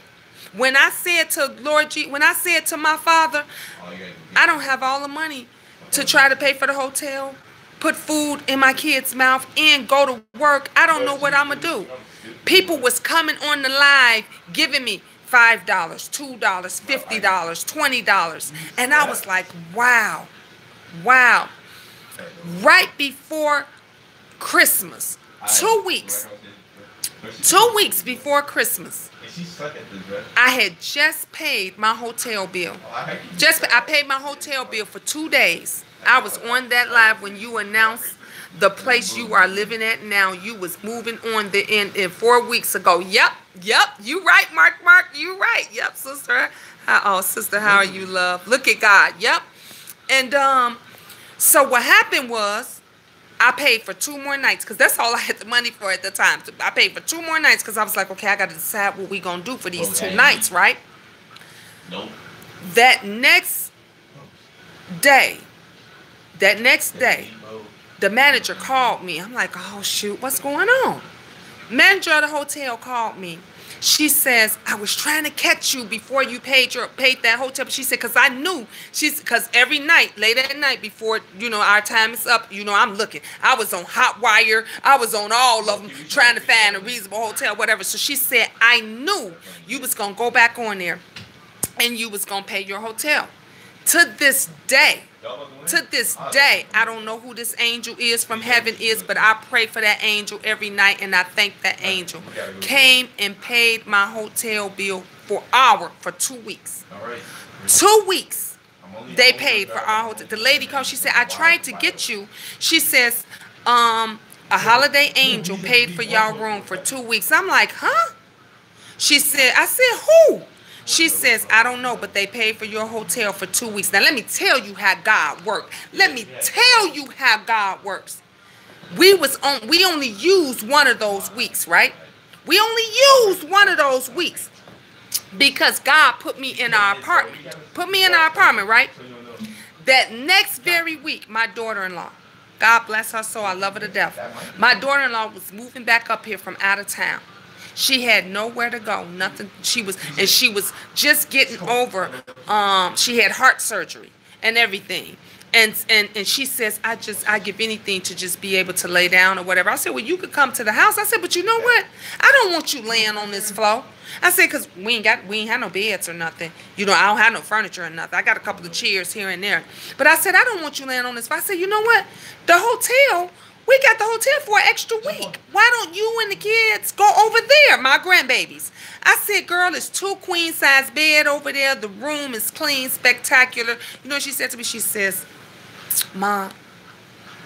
When I said to my Father, I don't have all the money to try to pay for the hotel, put food in my kid's mouth, and go to work. I don't know what I'm going to do. People was coming on the live giving me $5, $2, $50, $20. And I was like, wow, wow. Right before Christmas, 2 weeks before Christmas, I had just paid my hotel bill. I paid my hotel bill for 2 days. I was on that live when you announced the place you are living at now. You was moving on the end in 4 weeks ago. Yep. You right, Mark. You right. Yep, sister. Sister, how are you, love? Look at God. Yep. And so what happened was I paid for 2 more nights because that's all I had the money for at the time. So I paid for 2 more nights because I was like, okay, I got to decide what we going to do for these 2 nights, right? Nope. That next day, the manager called me. I'm like, oh, shoot, what's going on? Manager of the hotel called me. She says, I was trying to catch you before you paid that hotel. But she said, because I knew, because every night, late at night before, our time is up, I'm looking. I was on Hotwire. I was on all of them trying to find a reasonable hotel, whatever. So she said, I knew you was going to go back on there and you was going to pay your hotel. To this day, I don't know who this angel is from heaven is, but I pray for that angel every night, and I thank that angel. Came and paid my hotel bill for 2 weeks. 2 weeks they paid for our hotel. The lady called, she said, I tried to get you. She says, a holiday angel paid for y'all room for 2 weeks. I'm like, huh? I said, who? She says, I don't know, but they paid for your hotel for 2 weeks. Now, let me tell you how God works. Let me tell you how God works. We only used one of those weeks, right? We only used one of those weeks because God put me in our apartment. Right? That next very week, my daughter-in-law, God bless her soul, I love her to death. My daughter-in-law was moving back up here from out of town. She had nowhere to go, nothing. She was just getting over, she had heart surgery and everything. And she says, I give anything to just be able to lay down or whatever. I said, well, you could come to the house. I said, but you know what? I don't want you laying on this floor. I said, because we ain't have no beds or nothing. You know, I don't have no furniture or nothing. I got a couple of chairs here and there. But I said, I don't want you laying on this floor. I said, you know what? The hotel, we got the hotel for an extra week. Why don't you and the kids go over there, my grandbabies? I said, girl, it's 2 queen-size bed over there. The room is clean, spectacular. You know what she said to me? She says, Mom,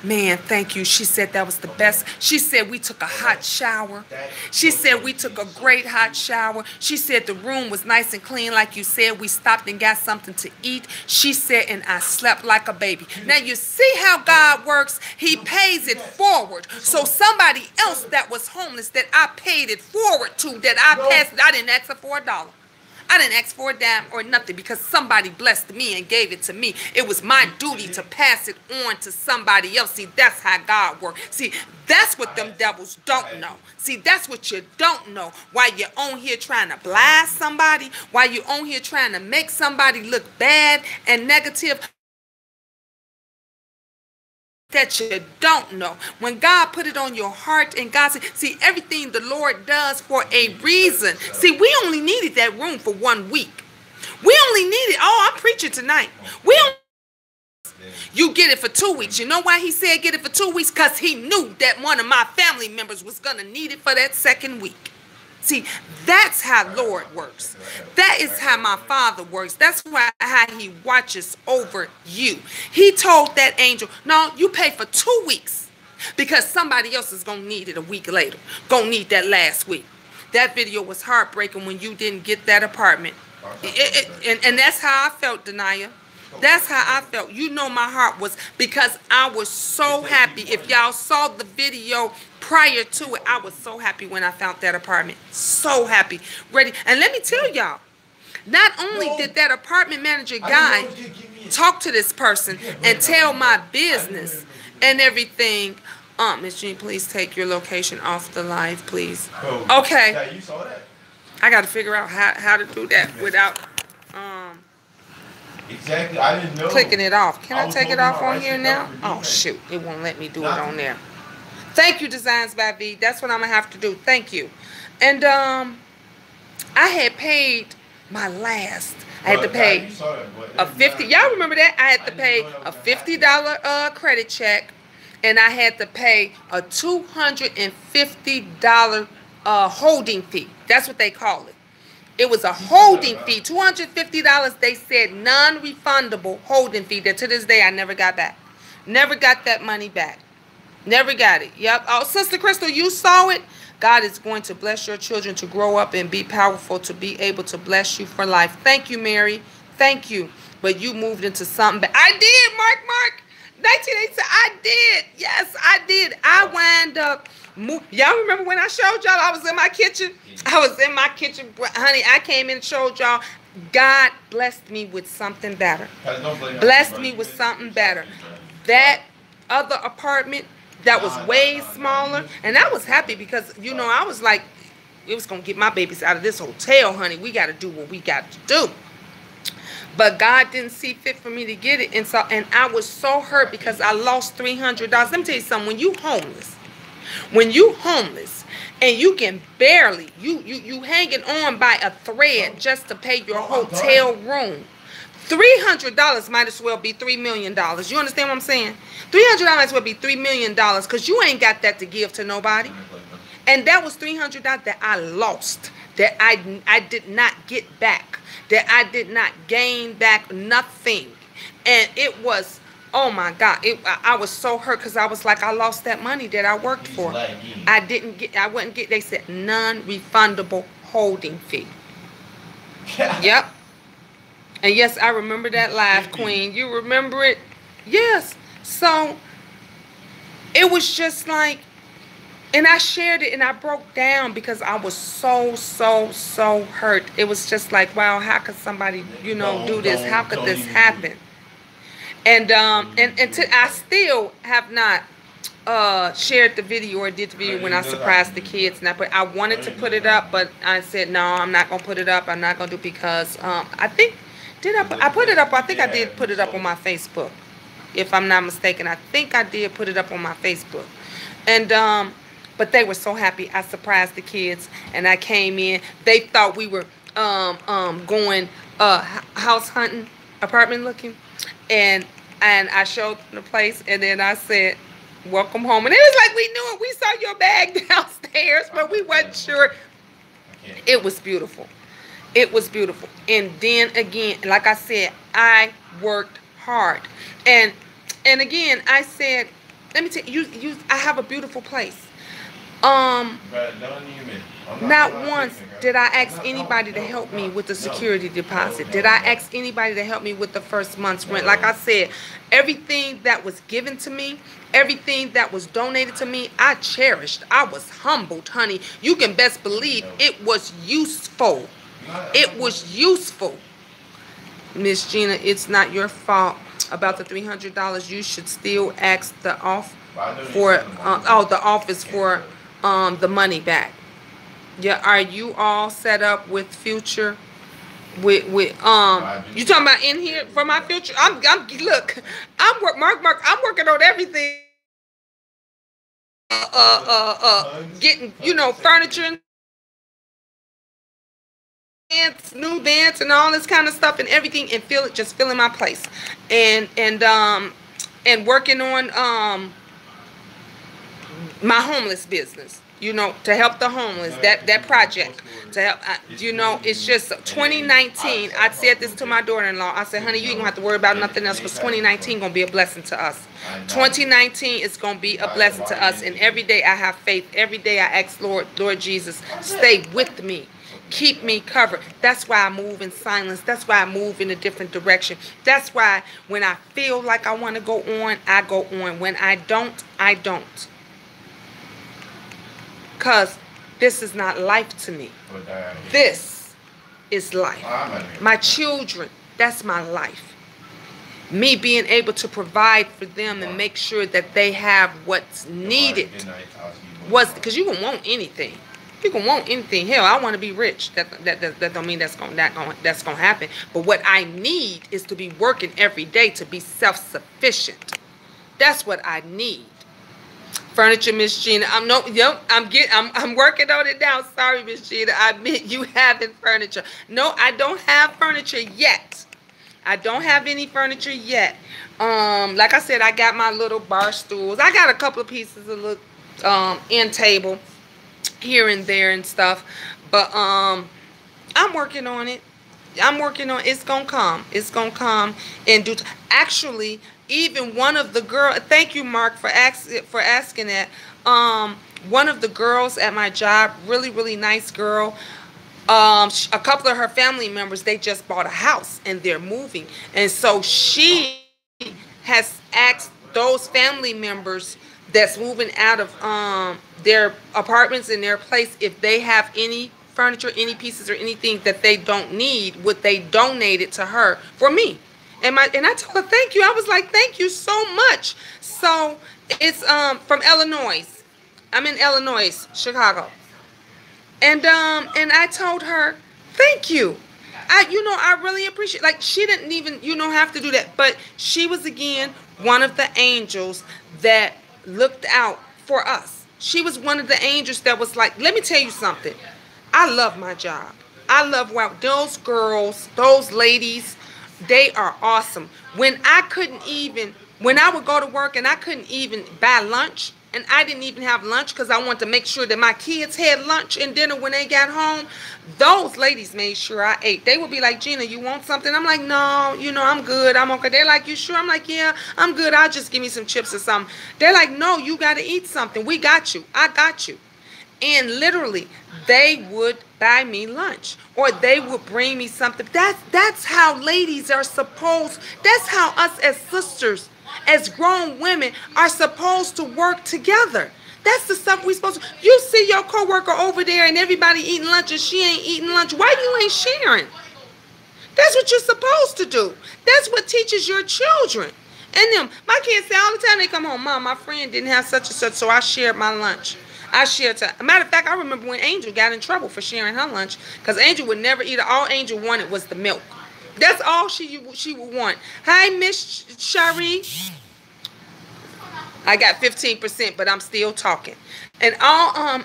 man, thank you. She said that was the best. She said we took a hot shower. She said we took a great hot shower. She said the room was nice and clean, like you said. We stopped and got something to eat. She said, and I slept like a baby. Now, you see how God works? He pays it forward. So somebody else that was homeless that I paid it forward to, that I passed, I didn't ask her for a dollar. I didn't ask for a dime or nothing because somebody blessed me and gave it to me. It was my duty to pass it on to somebody else. See, that's how God works. See, that's what them devils don't know. See, that's what you don't know. While you're on here trying to blast somebody, while you're on here trying to make somebody look bad and negative, that you don't know. When God put it on your heart and God said, see, everything the Lord does for a reason. See, we only needed that room for 1 week. We only needed, oh, I'm preaching tonight. You get it for 2 weeks. You know why he said get it for 2 weeks? Because he knew that one of my family members was going to need it for that 2nd week. See, that's how Lord works. That is how my Father works. That's how he watches over you. He told that angel, no, you pay for 2 weeks because somebody else is going to need it a week later. Going to need that last week. That video was heartbreaking when you didn't get that apartment. And that's how I felt, Denia. That's how I felt. You know my heart was, because I was so happy. If y'all saw the video prior to it, I was so happy when I found that apartment. So happy. Ready. And let me tell y'all, not only did that apartment manager guy talk to this person and tell my business and everything. Miss Jean, please take your location off the live, please. Okay. Yeah, you saw that? I got to figure out how to do that without Exactly. I didn't know. clicking it off. Can I take it off on here now? Oh, shoot. It won't let me do it on there. Thank you, Designs by V. That's what I'm going to have to do. Thank you. And I had paid my last. I had to pay a 50. Y'all remember that? I had to pay a $50 credit check. And I had to pay a $250 holding fee. That's what they call it. It was a holding fee, $250. They said non-refundable holding fee that to this day I never got back. Never got that money back. Never got it. Yep. Oh, Sister Crystal, you saw it. God is going to bless your children to grow up and be powerful, to be able to bless you for life. Thank you, Mary. Thank you. But you moved into something. I did, Mark. 1987. I did. Yes, I did. I wound up. Y'all remember when I showed y'all I was in my kitchen? I was in my kitchen, honey. I came in and showed y'all. God blessed me with something better. Blessed me with something better. That other apartment that was way smaller, and I was happy because, you know, I was like, it was going to get my babies out of this hotel, honey. We got to do what we got to do. But God didn't see fit for me to get it. And I was so hurt because I lost $300. Let me tell you something. When you homeless and you can barely, you hanging on by a thread just to pay your hotel room, $300 might as well be $3 million. You understand what I'm saying? $300 might as well be $3 million because you ain't got that to give to nobody. And that was $300 that I lost, that I did not get back, that I did not gain back nothing. And it was, oh my God, I was so hurt because I was like, I lost that money that I worked for. I wouldn't get, they said non-refundable holding fee. Yep. And yes, I remember that live, Queen. You remember it? Yes. So it was just like, and I shared it and I broke down because I was so hurt. It was just like, wow, how could somebody, you know, do this? How could this happen? And I still have not shared the video or did the video when I surprised the kids. And I wanted to put it up, but I said, no, I'm not going to put it up. I'm not going to do it because I think, I put it up? I think I did put it up on my Facebook. if I'm not mistaken. I think I did put it up on my Facebook. And but they were so happy. I surprised the kids, and I came in. They thought we were going house hunting, apartment looking, and I showed them the place, and then I said, "Welcome home." And it was like we knew it. We saw your bag downstairs, but we wasn't sure. It was beautiful. It was beautiful. And then again, like I said, I worked hard. And again, I said, let me tell you, I have a beautiful place. But don't even. Not once did I ask anybody to help me with the security deposit. Did I ask anybody to help me with the first month's rent? Like I said, everything that was given to me, everything that was donated to me, I cherished. I was humbled, honey. You can best believe it was useful. It was useful. Miss Gina, it's not your fault about the $300. You should still ask the the office for the money back. Yeah, are you all set up with future? With you talking about in here for my future? Look, Mark. I'm working on everything. Getting furniture and new beds and all this kind of stuff and everything, and just filling my place, and working on my homeless business. To help the homeless, that project, to help, it's just 2019. I said this to my daughter-in-law. I said, honey, you ain't gonna have to worry about nothing else, because 2019 gonna be a blessing to us. 2019 is gonna be a blessing to us, and every day I have faith. Every day I ask Lord Jesus, stay with me. Keep me covered. That's why I move in silence. That's why I move in a different direction. That's why when I feel like I want to go on, I go on. When I don't, I don't. Because this is not life to me. This is life. My children, that's my life. Me being able to provide for them and make sure that they have what's needed. Because you can want anything. You can want anything. Hell, I want to be rich. That don't mean that's gonna happen. But what I need is to be working every day to be self-sufficient. That's what I need. Furniture, Miss Gina. I'm working on it now. Sorry, Miss Gina. I admit you having furniture. No, I don't have furniture yet. I don't have any furniture yet. Like I said, I got my little bar stools. I got a couple of pieces of little end table here and there and stuff. But I'm working on it. It's gonna come. It's gonna come in due time. Actually, even one of the girls, thank you, Mark, for asking that. One of the girls at my job, really nice girl. A couple of her family members, they just bought a house and they're moving, and so she has asked those family members that's moving out of their apartments in their place if they have any furniture, any pieces or anything that they don't need, would they donate it to her for me? And I told her thank you. I was like, thank you so much. So it's from Illinois. I'm in Illinois, Chicago. And I told her thank you. I really appreciate. Like, she didn't even have to do that, but she was again one of the angels that looked out for us. She was one of the angels that was like, let me tell you something. I love my job. I love those girls, those ladies. They are awesome. When I would go to work and I couldn't even buy lunch, and I didn't even have lunch because I wanted to make sure that my kids had lunch and dinner when they got home, those ladies made sure I ate. They would be like, Gina, you want something? I'm like, no, I'm good. I'm okay. They're like, you sure? I'm like, yeah, I'm good. I'll just give me some chips or something. They're like, no, you got to eat something. We got you. I got you. And literally, they would buy me lunch, or they would bring me something. That's how ladies are supposed. That's how us as sisters, as grown women, are supposed to work together. That's the stuff we supposed to. You see your coworker over there and everybody eating lunch and she ain't eating lunch. Why you ain't sharing? That's what you're supposed to do. That's what teaches your children. And them, my kids say all the time they come home, Mom, my friend didn't have such and such, so I shared my lunch. I shared time. Matter of fact, I remember when Angel got in trouble for sharing her lunch, because Angel would never eat it. All Angel wanted was the milk. That's all she would want. Hi, Miss Shari. I got 15%, but I'm still talking. And all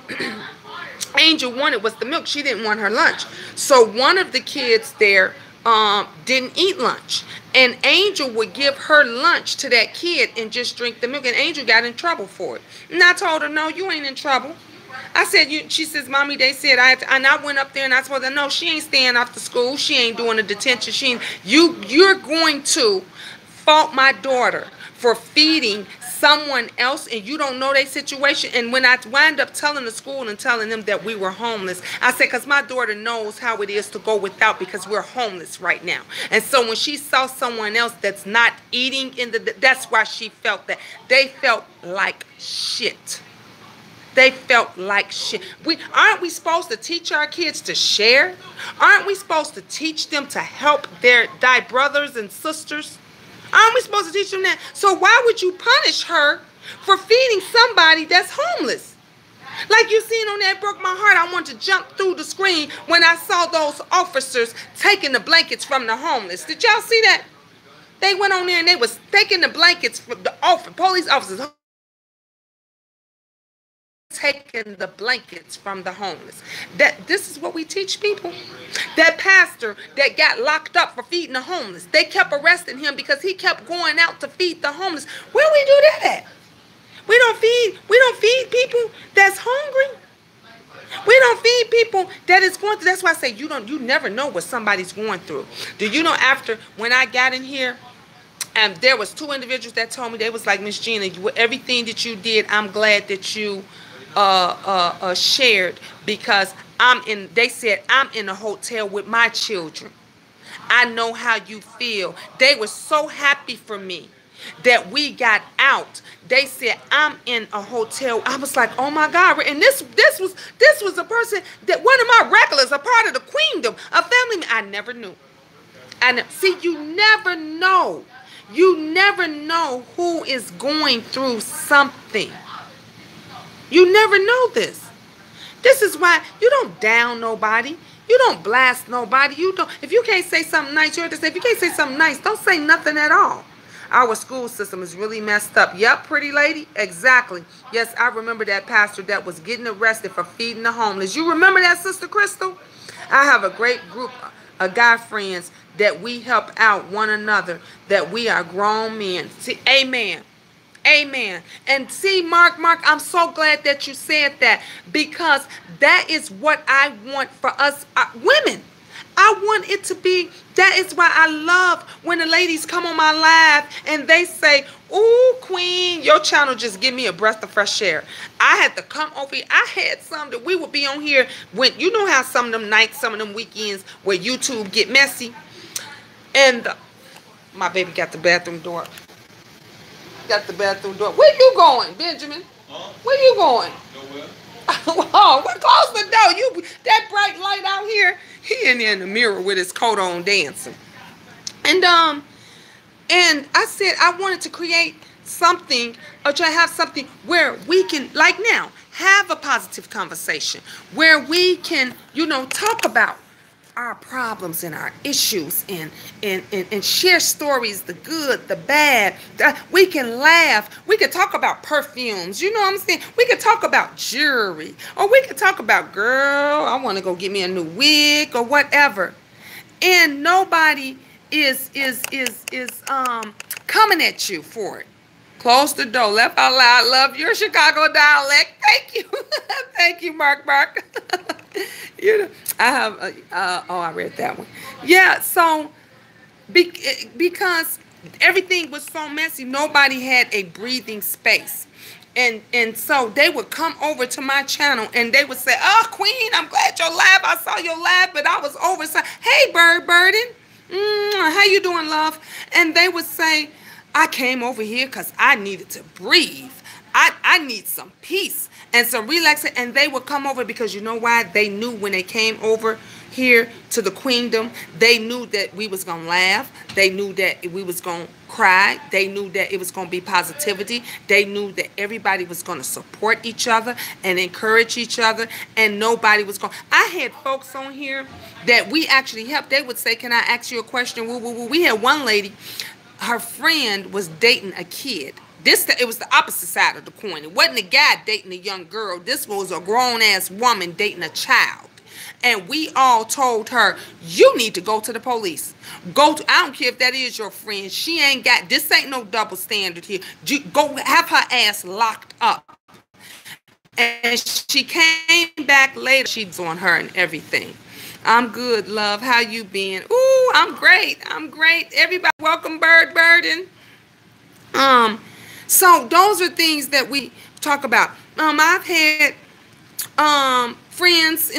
Angel wanted was the milk. She didn't want her lunch. So one of the kids there didn't eat lunch. And Angel would give her lunch to that kid and just drink the milk. And Angel got in trouble for it. And I told her, no, you ain't in trouble. I said, she says, Mommy, they said I had to, and I went up there and I told her, no, she ain't staying after school. She ain't doing the detention. You're going to fault my daughter for feeding someone else, and you don't know their situation. And when I wind up telling the school and telling them that we were homeless, I said, because my daughter knows how it is to go without, because we're homeless right now. And so when she saw someone else that's not eating that's why she felt that. They felt like shit. They felt like shit. Aren't we supposed to teach our kids to share? Aren't we supposed to teach them to help thy brothers and sisters? Aren't we supposed to teach them that? So why would you punish her for feeding somebody that's homeless? Like you seen on that Broke My Heart, I wanted to jump through the screen when I saw those officers taking the blankets from the homeless. Did y'all see that? They went on there and they was taking the blankets from the police officers. Taking the blankets from the homeless. This is what we teach people. That pastor that got locked up for feeding the homeless, they kept arresting him because he kept going out to feed the homeless. Where we do that at? We don't feed people that's hungry. We don't feed people that is going through. That's why I say you never know what somebody's going through. Do you know, after when I got in here, and there was 2 individuals that told me, they was like, Miss Gina, everything that you did, I'm glad that you shared, because they said, I'm in a hotel with my children. I know how you feel. They were so happy for me that we got out. They said, I'm in a hotel. I was like, oh my God. And this was a person that, one of my regulars, a part of the queendom, a family. I never knew. And see, you never know. You never know who is going through something. You never know this. This is why you don't down nobody. You don't blast nobody. You don't. If you can't say something nice, you have to say, if you can't say something nice, don't say nothing at all. Our school system is really messed up. Yep, pretty lady. Exactly. Yes, I remember that pastor that was getting arrested for feeding the homeless. You remember that, Sister Crystal? I have a great group of guy friends that we help out one another, that we are grown men. See, amen. Amen. And see, Mark, I'm so glad that you said that, because that is what I want for us women. I want it to be, that is why I love when the ladies come on my live and they say, ooh, Queen, your channel just give me a breath of fresh air. I had to come over here. I had some that we would be on here when, you know how some of them nights, some of them weekends where YouTube get messy. And my baby got the bathroom door. Got the bathroom door. Where you going, Benjamin? Huh? Where you going? Nowhere. Oh, well, close the door. That bright light out here. He in there in the mirror with his coat on dancing. And I said I wanted to create something, or try to have something where we can, like now, have a positive conversation where we can, talk about our problems and our issues and share stories, the good, the bad. We can laugh. We can talk about perfumes. You know what I'm saying? We can talk about jewelry, or we can talk about, girl, I want to go get me a new wig or whatever. And nobody is coming at you for it. Close the door. Laugh out loud. Love your Chicago dialect. Thank you. Thank you, Mark. I have, I read that one. Yeah, so because everything was so messy, nobody had a breathing space. And so they would come over to my channel and they would say, oh, Queen, I'm glad you're live. I saw your live, but I was over. So, hey, Burden. How you doing, love? And they would say, I came over here because I needed to breathe. I need some peace and some relaxation. And they would come over because you know why? They knew when they came over here to the queendom, they knew that we was gonna laugh. They knew that we was gonna cry. They knew that it was gonna be positivity. They knew that everybody was gonna support each other and encourage each other, and nobody was gonna. I had folks on here that we actually helped. They would say, "Can I ask you a question?" Woo, woo, woo. We had one lady, her friend was dating a kid. It was the opposite side of the coin. It wasn't a guy dating a young girl. This was a grown-ass woman dating a child. And we all told her, you need to go to the police. I don't care if that is your friend. She ain't got, this ain't no double standard here. Go have her ass locked up. And she came back later. She's on her and everything. I'm good, love. How you been? Ooh, I'm great. I'm great. Everybody, welcome, Burden. So those are things that we talk about. I've had friends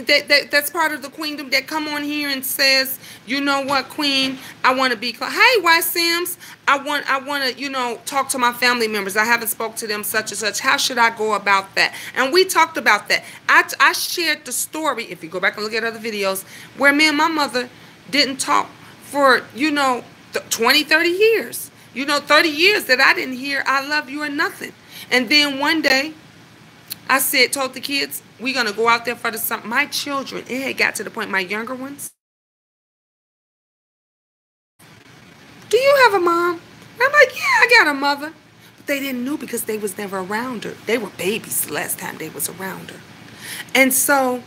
that's part of the queendom that come on here and says, you know what, Queen, I want to be hey, Y Sims, I want to, talk to my family members. I haven't spoke to them such and such. How should I go about that? And we talked about that. I shared the story, if you go back and look at other videos, where me and my mother didn't talk for 20, 30 years. 30 years that I didn't hear I love you or nothing. And then one day I told the kids, we're going to go out there for the summer. My children, it had got to the point, my younger ones, do you have a mom? And I'm like, yeah, I got a mother. But they didn't know because they was never around her. They were babies the last time they was around her. And so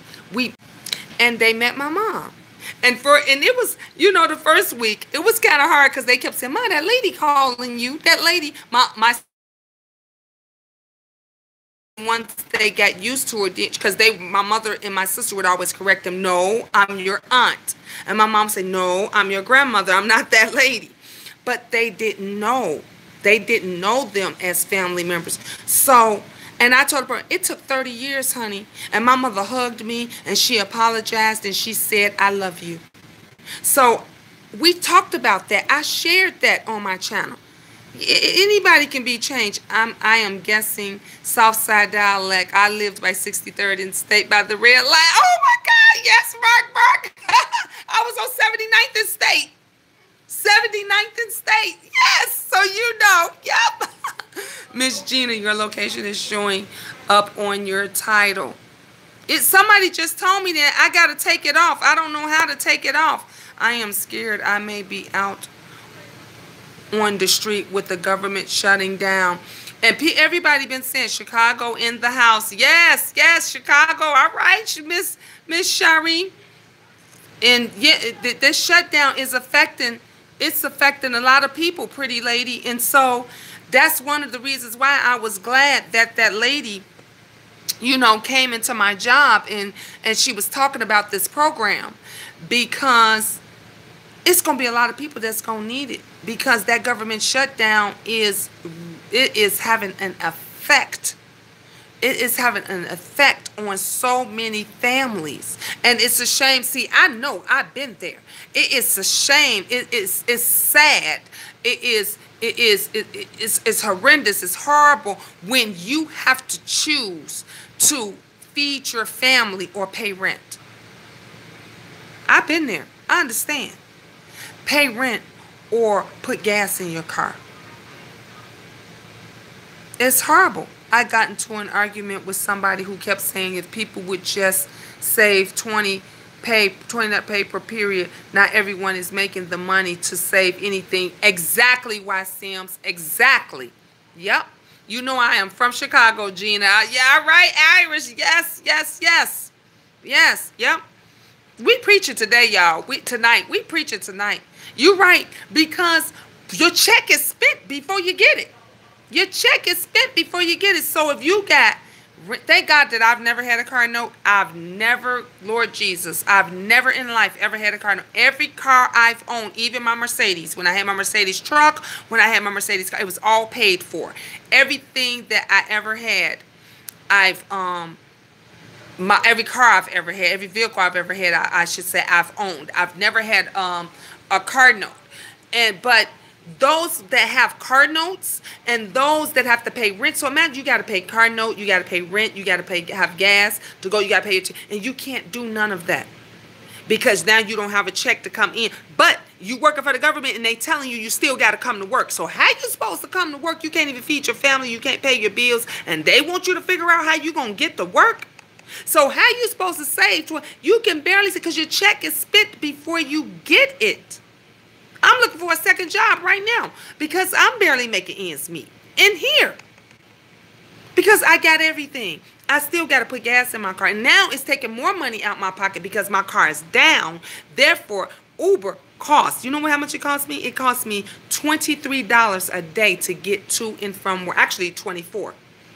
they met my mom. And it was, the first week, it was kind of hard because they kept saying, Ma, that lady calling you. That lady, my once they got used to it, because my mother and my sister would always correct them, no, I'm your aunt. And my mom said, no, I'm your grandmother. I'm not that lady. But they didn't know. They didn't know them as family members. So, and I told her, it took 30 years, honey. And my mother hugged me and she apologized and she said, I love you. So we talked about that. I shared that on my channel. Anybody can be changed. I am guessing Southside dialect. I lived by 63rd and State by the red light. Oh my God, yes, Mark. I was on 79th and State. 79th and State. Yes, so Yep. Miss Gina, your location is showing up on your title. Somebody just told me that I got to take it off. I don't know how to take it off. I am scared I may be out on the street with the government shutting down. And everybody been saying Chicago in the house. Yes, Chicago. All right, Miss Shari. And yeah, this shutdown is affecting a lot of people, pretty lady. And so that's one of the reasons why I was glad that lady, came into my job and she was talking about this program, because it's going to be a lot of people that's going to need it, because that government shutdown is having an effect. It is having an effect on so many families. And it's a shame. See, I know I've been there. It is a shame. It's sad. It's horrendous. It's horrible when you have to choose to feed your family or pay rent. I've been there. I understand. Pay rent or put gas in your car. It's horrible. I got into an argument with somebody who kept saying if people would just save 20 net pay per period, not everyone is making the money to save anything. Exactly, Y Sims. Exactly. Yep. I am from Chicago, Gina. Yeah, right, Irish. Yes. Yep. We preach it today, y'all. We preach it tonight. You're right, because your check is spent before you get it. Your check is spent before you get it. So if you got, thank God that I've never had a car note. Lord Jesus, I've never in life ever had a car note. Every car I've owned, even my Mercedes, when I had my Mercedes truck, when I had my Mercedes car, it was all paid for. Everything that I ever had, every car I've ever had, every vehicle I've ever had, I should say, I've owned. I've never had a car note. But those that have car notes and those that have to pay rent. So imagine you got to pay car note, you got to pay rent, you got to have gas to go, you got to pay and you can't do none of that. because now you don't have a check to come in. But you working for the government and they telling you still got to come to work. So how you supposed to come to work? You can't even feed your family. You can't pay your bills. And they want you to figure out how you going to get to work. So how you supposed to save? You can barely, because your check is spent before you get it. I'm looking for a second job right now because I'm barely making ends meet in here. Because I got everything. I still got to put gas in my car. And now it's taking more money out my pocket because my car is down. Therefore, Uber costs. You know how much it costs me? It costs me $23 a day to get to and from work. Actually, 24,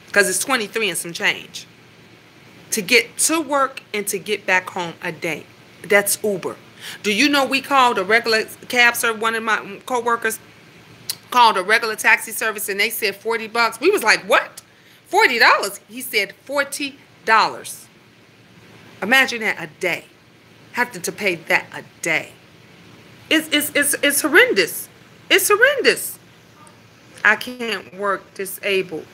because it's 23 and some change. To get to work and to get back home a day. That's Uber. Do you know we called a regular cab service? One of my co-workers called a regular taxi service and they said $40. We was like, what? $40? He said $40. Imagine that a day. Having to pay that a day. It's horrendous. It's horrendous. I can't work disabled.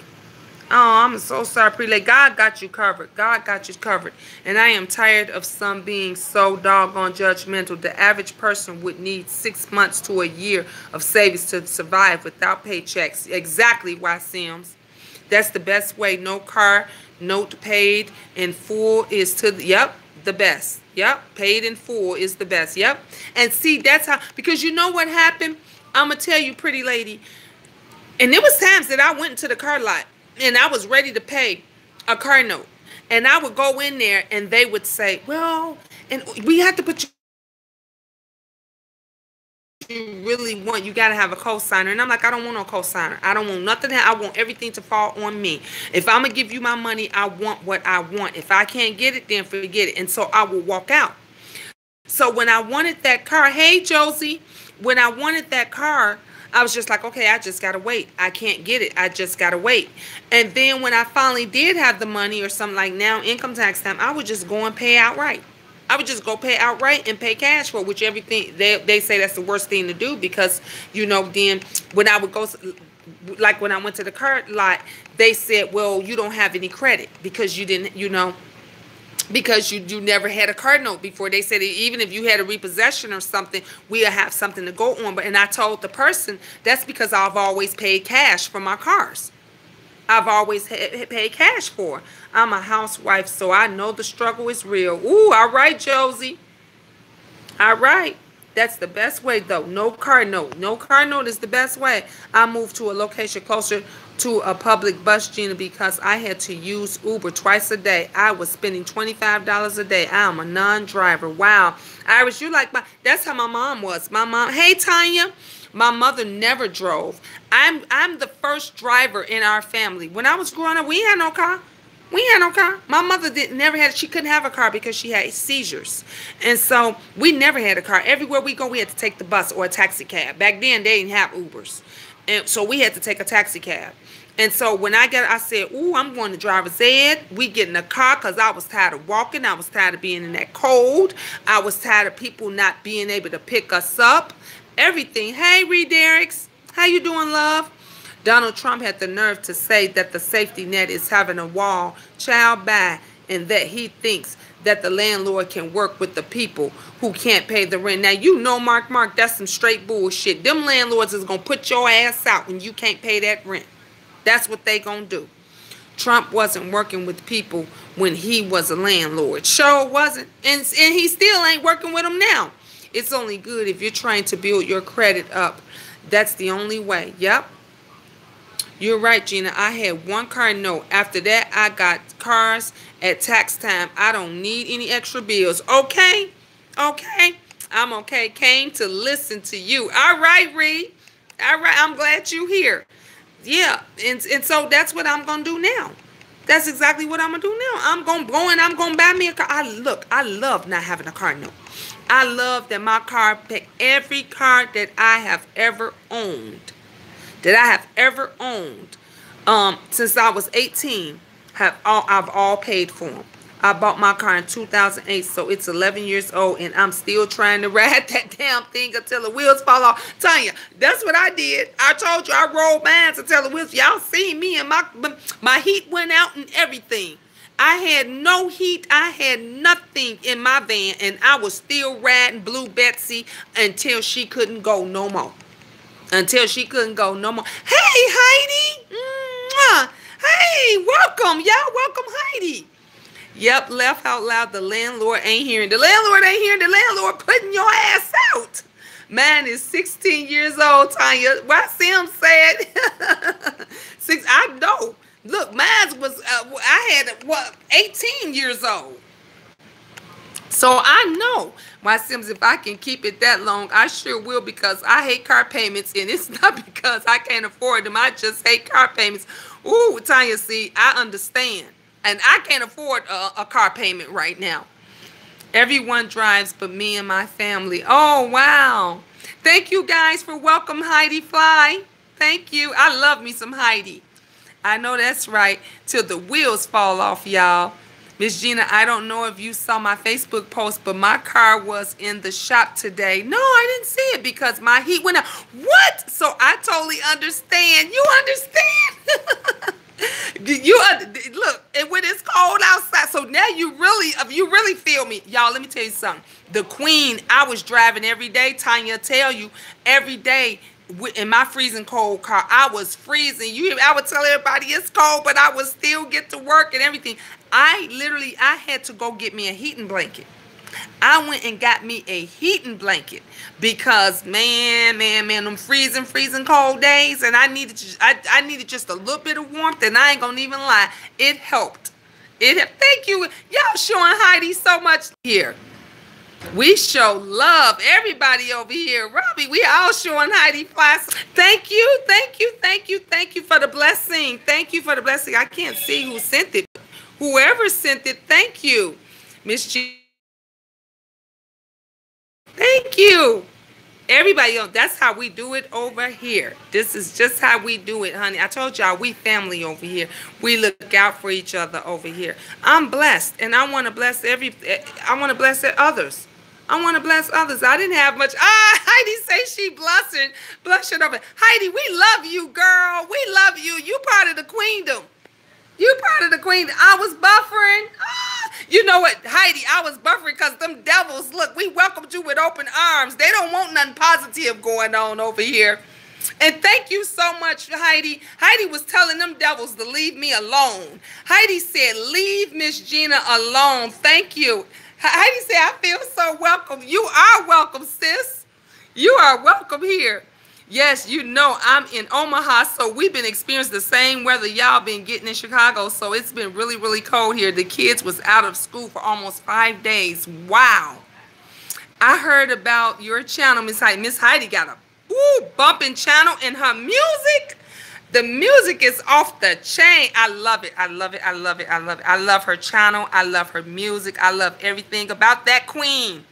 Oh, I'm so sorry, Prelate. God got you covered. God got you covered. And I am tired of some being so doggone judgmental. The average person would need 6 months to a year of savings to survive without paychecks. Exactly, Y. Sims. That's the best way. No car note paid in full is to the, yep, the best. Yep, paid in full is the best. Yep. And see, that's how, because you know what happened? I'm going to tell you, pretty lady. And there was times that I went into the car lot and I was ready to pay a car note. And I would go in there and they would say, well, and we have to put you really want, you got to have a cosigner. And I'm like, I don't want no cosigner. I don't want nothing. I want everything to fall on me. If I'm going to give you my money, I want what I want. If I can't get it, then forget it. And so I will walk out. So when I wanted that car, hey, Josie, when I wanted that car, I was just like, okay, I just got to wait. I can't get it. I just got to wait. And then when I finally did have the money or something like now, income tax time, I would just go and pay outright. I would just go pay outright and pay cash for which everything, they say that's the worst thing to do because, you know, then when I would go, like when I went to the car lot, they said, well, you don't have any credit because you didn't, you know, because you never had a car note before. They said even if you had a repossession or something, we'll have something to go on. But and I told the person that's because I've always paid cash for my cars. I've always paid cash for. I'm a housewife, so I know the struggle is real. Ooh, all right, Josie. All right. That's the best way, though. No car note. No car note is the best way. I moved to a location closer to a public bus, Gina, because I had to use Uber twice a day. I was spending $25 a day. I am a non-driver. Wow. Iris, you like my... That's how my mom was. My mom... Hey, Tanya. My mother never drove. I'm the first driver in our family. When I was growing up, we had no car. We had no car. My mother never had, she couldn't have a car because she had seizures. And so we never had a car. Everywhere we go, we had to take the bus or a taxi cab. Back then, they didn't have Ubers. And so we had to take a taxi cab. And so when I said, ooh, I'm going to driver's ed. We get in a car because I was tired of walking. I was tired of being in that cold. I was tired of people not being able to pick us up. Everything. Hey, Reed Derricks. How you doing, love? Donald Trump had the nerve to say that the safety net is having a wall, child by, and that he thinks that the landlord can work with the people who can't pay the rent. Now, you know, Mark, that's some straight bullshit. Them landlords is going to put your ass out when you can't pay that rent. That's what they going to do. Trump wasn't working with people when he was a landlord. Sure wasn't. And he still ain't working with them now. It's only good if you're trying to build your credit up. That's the only way. Yep. You're right, Gina. I had one car note. After that, I got cars at tax time. I don't need any extra bills. Okay? Okay? I'm okay. Came to listen to you. All right, Reed. All right. I'm glad you're here. Yeah. And so that's what I'm going to do now. That's exactly what I'm going to do now. I'm going to go and I'm going to buy me a car. I love not having a car note. I love that my car, every car that I have ever owned, since I was 18, I've all paid for them. I bought my car in 2008, so it's 11 years old, and I'm still trying to ride that damn thing until the wheels fall off. Tanya, that's what I did. I told you I rolled mine until the wheels. Y'all seen me, and my heat went out and everything. I had no heat. I had nothing in my van, and I was still riding Blue Betsy until she couldn't go no more. Until she couldn't go no more. Hey, Heidi. Mwah. Hey, welcome. Y'all welcome Heidi. Yep, laugh out loud. The landlord ain't hearing. The landlord ain't hearing. The landlord putting your ass out. Mine is 16 years old, Tanya. Why Sim said? I know. Look, mine was, I had, 18 years old. So I know, my Sims, if I can keep it that long, I sure will, because I hate car payments, and it's not because I can't afford them. I just hate car payments. Ooh, Tanya, see, I understand. And I can't afford a car payment right now. Everyone drives but me and my family. Oh, wow. Thank you guys for welcome, Heidi Fly. Thank you. I love me some Heidi. I know that's right. Till the wheels fall off, y'all. Miss Gina, I don't know if you saw my Facebook post, but my car was in the shop today. No, I didn't see it because my heat went up. What? So I totally understand. You understand? Look, and when it's cold outside, so now you really feel me. Y'all, let me tell you something. The Queen, I was driving every day. Tanya tell you, every day in my freezing cold car, I was freezing. I would tell everybody it's cold, but I would still get to work and everything. I had to go get me a heating blanket. I went and got me a heating blanket because man, them freezing cold days, and I needed just a little bit of warmth, and I ain't gonna even lie, it helped. Thank you, y'all showing Heidi so much here. We show love, everybody over here. Robbie, we all showing Heidi Fly. Thank you for the blessing. Thank you for the blessing. I can't see who sent it. Whoever sent it, thank you, Miss G. Thank you. Everybody else, that's how we do it over here. This is just how we do it, honey. I told y'all, we family over here. We look out for each other over here. I'm blessed, and I want to bless others. I want to bless others. I didn't have much. Heidi say she blushing over. Heidi, we love you, girl. We love you. You part of the queendom. You part of the queen. I was buffering. You know what, Heidi, I was buffering because them devils, look, we welcomed you with open arms. They don't want nothing positive going on over here. And thank you so much, Heidi. Heidi was telling them devils to leave me alone. Heidi said, leave Miss Gina alone. Thank you. Heidi said, I feel so welcome. You are welcome, sis. You are welcome here. Yes, you know, I'm in Omaha, so we've been experiencing the same weather y'all been getting in Chicago, so it's been really, really cold here. The kids was out of school for almost 5 days. Wow. I heard about your channel, Miss Heidi. Miss Heidi got a bumping channel, and her music, the music is off the chain. I love it. I love it. I love it. I love it. I love her channel. I love her music. I love everything about that queen.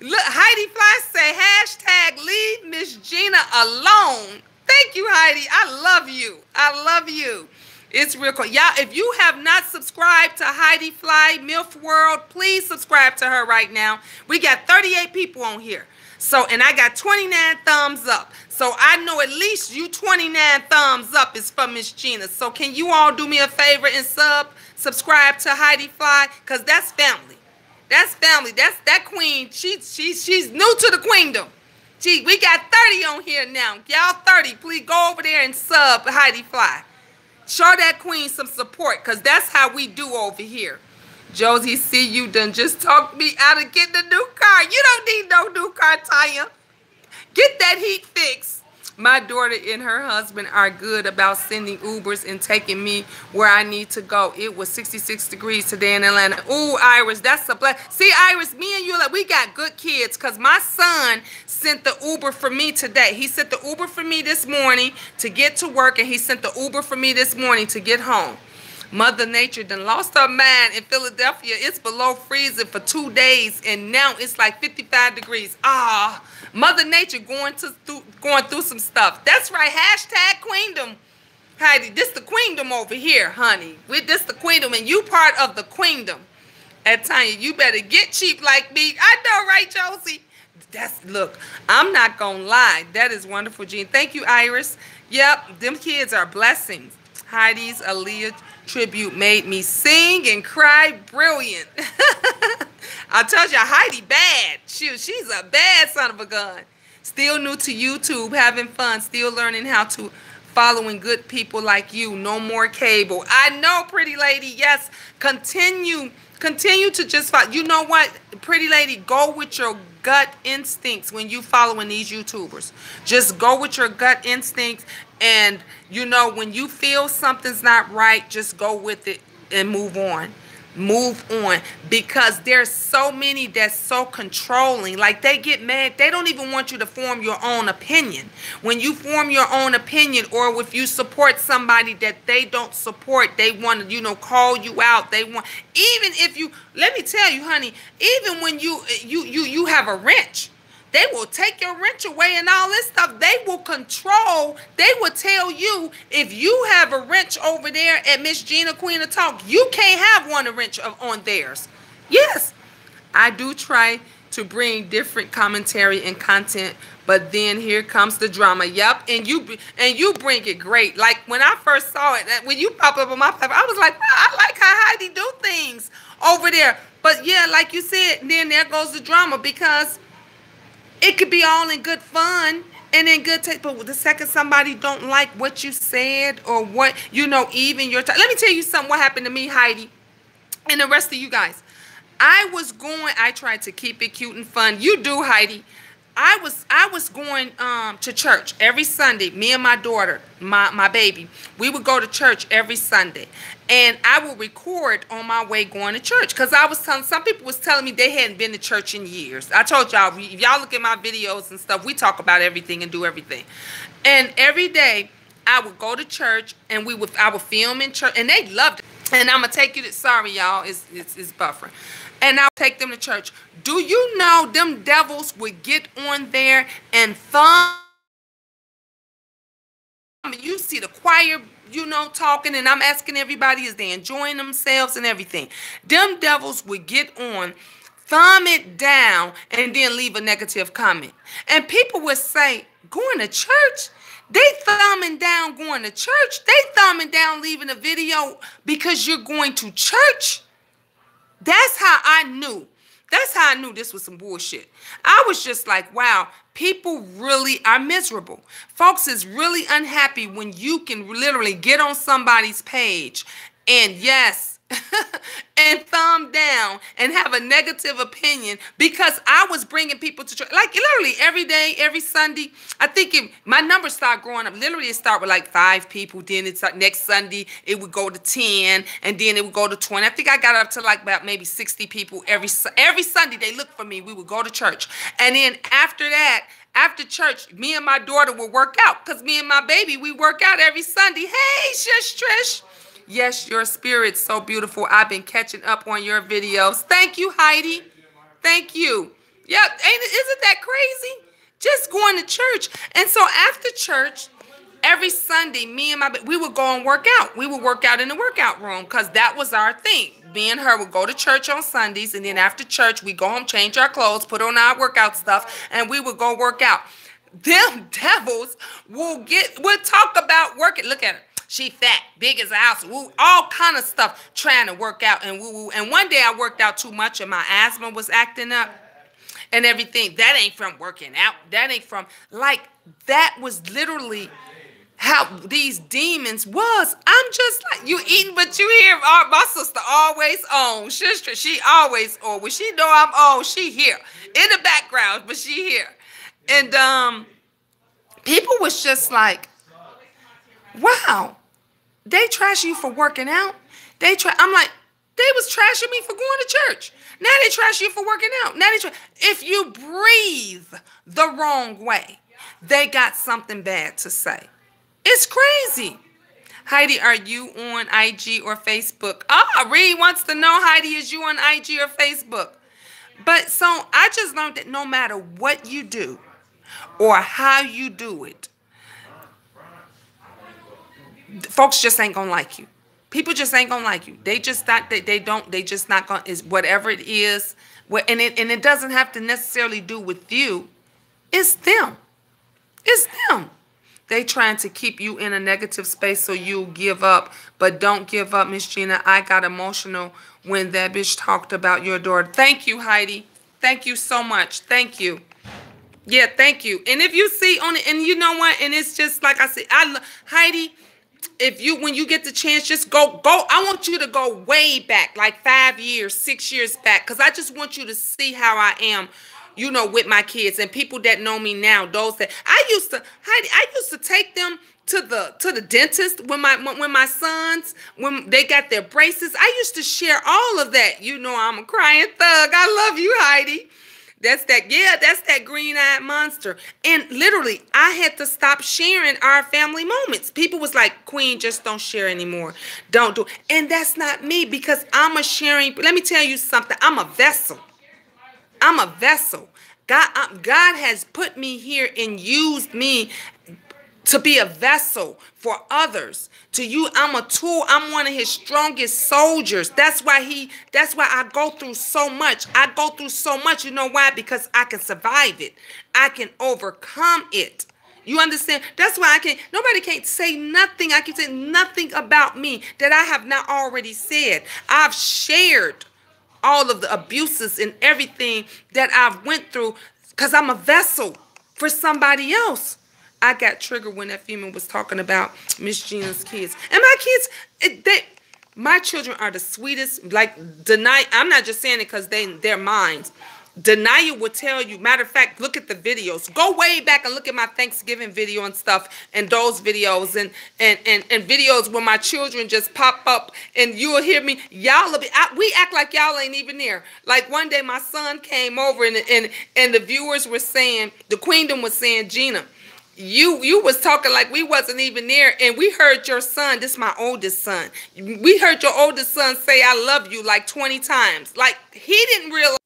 Look, Heidi Fly say, hashtag leave Miss Gina alone. Thank you, Heidi. I love you. I love you. It's real cool. Y'all, if you have not subscribed to Heidi Fly MILF World, please subscribe to her right now. We got 38 people on here. So, and I got 29 thumbs up. So I know at least you 29 thumbs up is from Miss Gina. So can you all do me a favor and subscribe to Heidi Fly? Because that's family. That's family. That's that queen. She's new to the queendom. We got 30 on here now. Y'all 30, please go over there and sub Heidi Fly. Show that queen some support, because that's how we do over here. Josie, see, you done just talked me out of getting a new car. You don't need no new car, Tanya. Get that heat fixed. My daughter and her husband are good about sending Ubers and taking me where I need to go. It was 66 degrees today in Atlanta. Ooh, Iris, that's a blessing. See, Iris, me and you, we got good kids, because my son sent the Uber for me today. He sent the Uber for me this morning to get to work, and he sent the Uber for me this morning to get home. Mother Nature done lost her mind in Philadelphia. It's below freezing for 2 days, and now it's like 55 degrees. Mother Nature going through some stuff. That's right. Hashtag queendom. Heidi, this the queendom over here, honey. This the queendom, and you part of the queendom. At Tanya, you better get cheap like me. I know, right, Josie? Look, I'm not gonna lie. That is wonderful, Jean. Thank you, Iris. Yep, them kids are blessings. Heidi's Aaliyah tribute made me sing and cry. Brilliant. I told you, Heidi bad. She's a bad son of a gun. Still new to YouTube, having fun, still learning how to following good people like you. No more cable. I know, pretty lady. Yes, continue to just follow. You know what, pretty lady, go with your gut instincts when you following these YouTubers. Just go with your gut instincts, and you know, when you feel something's not right, just go with it and move on. Move on, because there's so many that's so controlling. Like, they get mad, they don't even want you to form your own opinion. When you form your own opinion, or if you support somebody that they don't support, they want to, you know, call you out. They want, even if you, let me tell you, honey, even when you have a wrench, they will take your wrench away and all this stuff. They will control. They will tell you, if you have a wrench over there at Miss Gina Queen of Talk, you can't have one wrench on theirs. Yes, I do try to bring different commentary and content, but then here comes the drama. Yep, and you bring it great. Like, when I first saw it, when you pop up on my platform, I was like, wow, I like how Heidi do things over there. But yeah, like you said, then there goes the drama, because it could be all in good fun and in good taste, but the second somebody don't like what you said, or what, you know, even your time. Let me tell you something, what happened to me, Heidi, and the rest of you guys. I tried to keep it cute and fun. You do, Heidi. I was going to church every Sunday. Me and my daughter, my baby, we would go to church every Sunday, and I would record on my way going to church, because I was telling, some people was telling me they hadn't been to church in years. I told y'all, if y'all look at my videos and stuff, we talk about everything and do everything. And every day I would go to church, and I would film in church, and they loved it. And I'm gonna take you to, sorry y'all, it's buffering. And I'll take them to church. Do you know them devils would get on there and thumb? You see the choir, you know, talking, and I'm asking everybody, is they enjoying themselves and everything. Them devils would get on, thumb it down, and then leave a negative comment. And people would say, going to church? They thumbing down going to church? They thumbing down leaving a video because you're going to church? That's how I knew. That's how I knew this was some bullshit. I was just like, wow, people really are miserable. Folks is really unhappy when you can literally get on somebody's page and, yes, and thumb down and have a negative opinion, because I was bringing people to church. Like, literally every day, every Sunday. I think my numbers start growing up. Literally, it started with like 5 people. Then it's like next Sunday, it would go to 10. And then it would go to 20. I think I got up to like about maybe 60 people every Sunday. They looked for me. We would go to church. And then after that, after church, me and my daughter would work out, because me and my baby, we work out every Sunday. Hey, Shush Trish. Yes, your spirit's so beautiful. I've been catching up on your videos. Thank you, Heidi. Thank you. Yep, isn't that crazy? Just going to church. And so after church, every Sunday, me and we would go and work out. We would work out in the workout room, because that was our thing. Me and her would go to church on Sundays, and then after church, we go home, change our clothes, put on our workout stuff, and we would go work out. Them devils would talk about working. Look at her. She fat, big as a house, woo, all kind of stuff, trying to work out and woo-woo. And one day I worked out too much, and my asthma was acting up and everything. That ain't from working out. That ain't from, like, that was literally how these demons was. I'm just like, you eating, but you hear my sister always on. She always on. When she know I'm on, she here. In the background, but she here. And people was just like, wow. They trash you for working out. I'm like, they was trashing me for going to church. Now they trash you for working out. Now if you breathe the wrong way, they got something bad to say. It's crazy. Heidi, are you on IG or Facebook? Reed wants to know, Heidi, is you on IG or Facebook? But so I just learned that no matter what you do or how you do it, folks just ain't gonna like you. People just ain't gonna like you. They just not. They just not gonna. Is whatever it is. And it doesn't have to necessarily do with you. It's them. It's them. They trying to keep you in a negative space so you give up. But don't give up, Miss Gina. I got emotional when that bitch talked about your daughter. Thank you, Heidi. Thank you so much. Thank you. Yeah, thank you. And if you see on it, and you know what, and it's just like I said, Heidi, if you, when you get the chance, just go. I want you to go way back, like 5 years, 6 years back, because I just want you to see how I am, you know, with my kids and people that know me now. Those that Heidi, I used to take them to the dentist when my sons, when they got their braces. I used to share all of that. You know, I'm a crying thug. I love you, Heidi. That's that green-eyed monster. And literally, I had to stop sharing our family moments. People was like, Queen, just don't share anymore. Don't do it. And that's not me, because I'm a sharing. Let me tell you something. I'm a vessel. I'm a vessel. God has put me here and used me to be a vessel for others. To you, I'm a tool. I'm one of his strongest soldiers. That's why I go through so much. I go through so much. You know why? Because I can survive it. I can overcome it. You understand? That's why nobody can't say nothing. I can say nothing about me that I have not already said. I've shared all of the abuses and everything that I've went through, because I'm a vessel for somebody else. I got triggered when that female was talking about Miss Gina's kids. And my kids, my children are the sweetest. Like, I'm not just saying it because they're mine. Denia will tell you. Matter of fact, look at the videos. Go way back and look at my Thanksgiving video and stuff, and those videos and videos where my children just pop up, and you'll hear me. We act like y'all ain't even there. Like one day, my son came over and the viewers were saying, the Queendom was saying, Gina, you was talking like we wasn't even there, and we heard your son, this is my oldest son, we heard your oldest son say I love you like 20 times. Like, he didn't realize.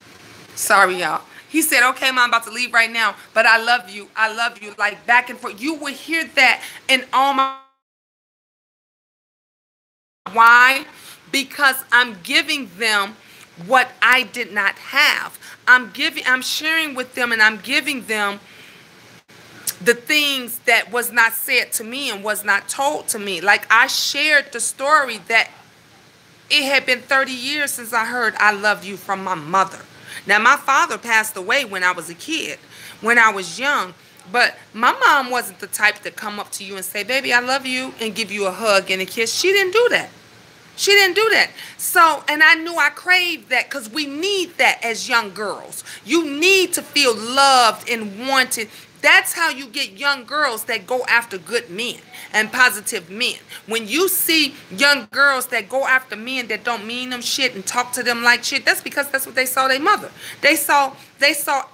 Sorry, y'all. He said, okay, Mom, I'm about to leave right now, but I love you, like back and forth. You would hear that in all my. Why? Because I'm giving them what I did not have. I'm sharing with them, and I'm giving them the things that was not said to me and was not told to me. Like, I shared the story that it had been 30 years since I heard I love you from my mother. Now, my father passed away when I was a kid, when I was young. But my mom wasn't the type to come up to you and say, baby, I love you, and give you a hug and a kiss. She didn't do that. She didn't do that. So, and I knew I craved that, because we need that as young girls. You need to feel loved and wanted. That's how you get young girls that go after good men and positive men. When you see young girls that go after men that don't mean them shit and talk to them like shit, that's because that's what they saw their mother. They saw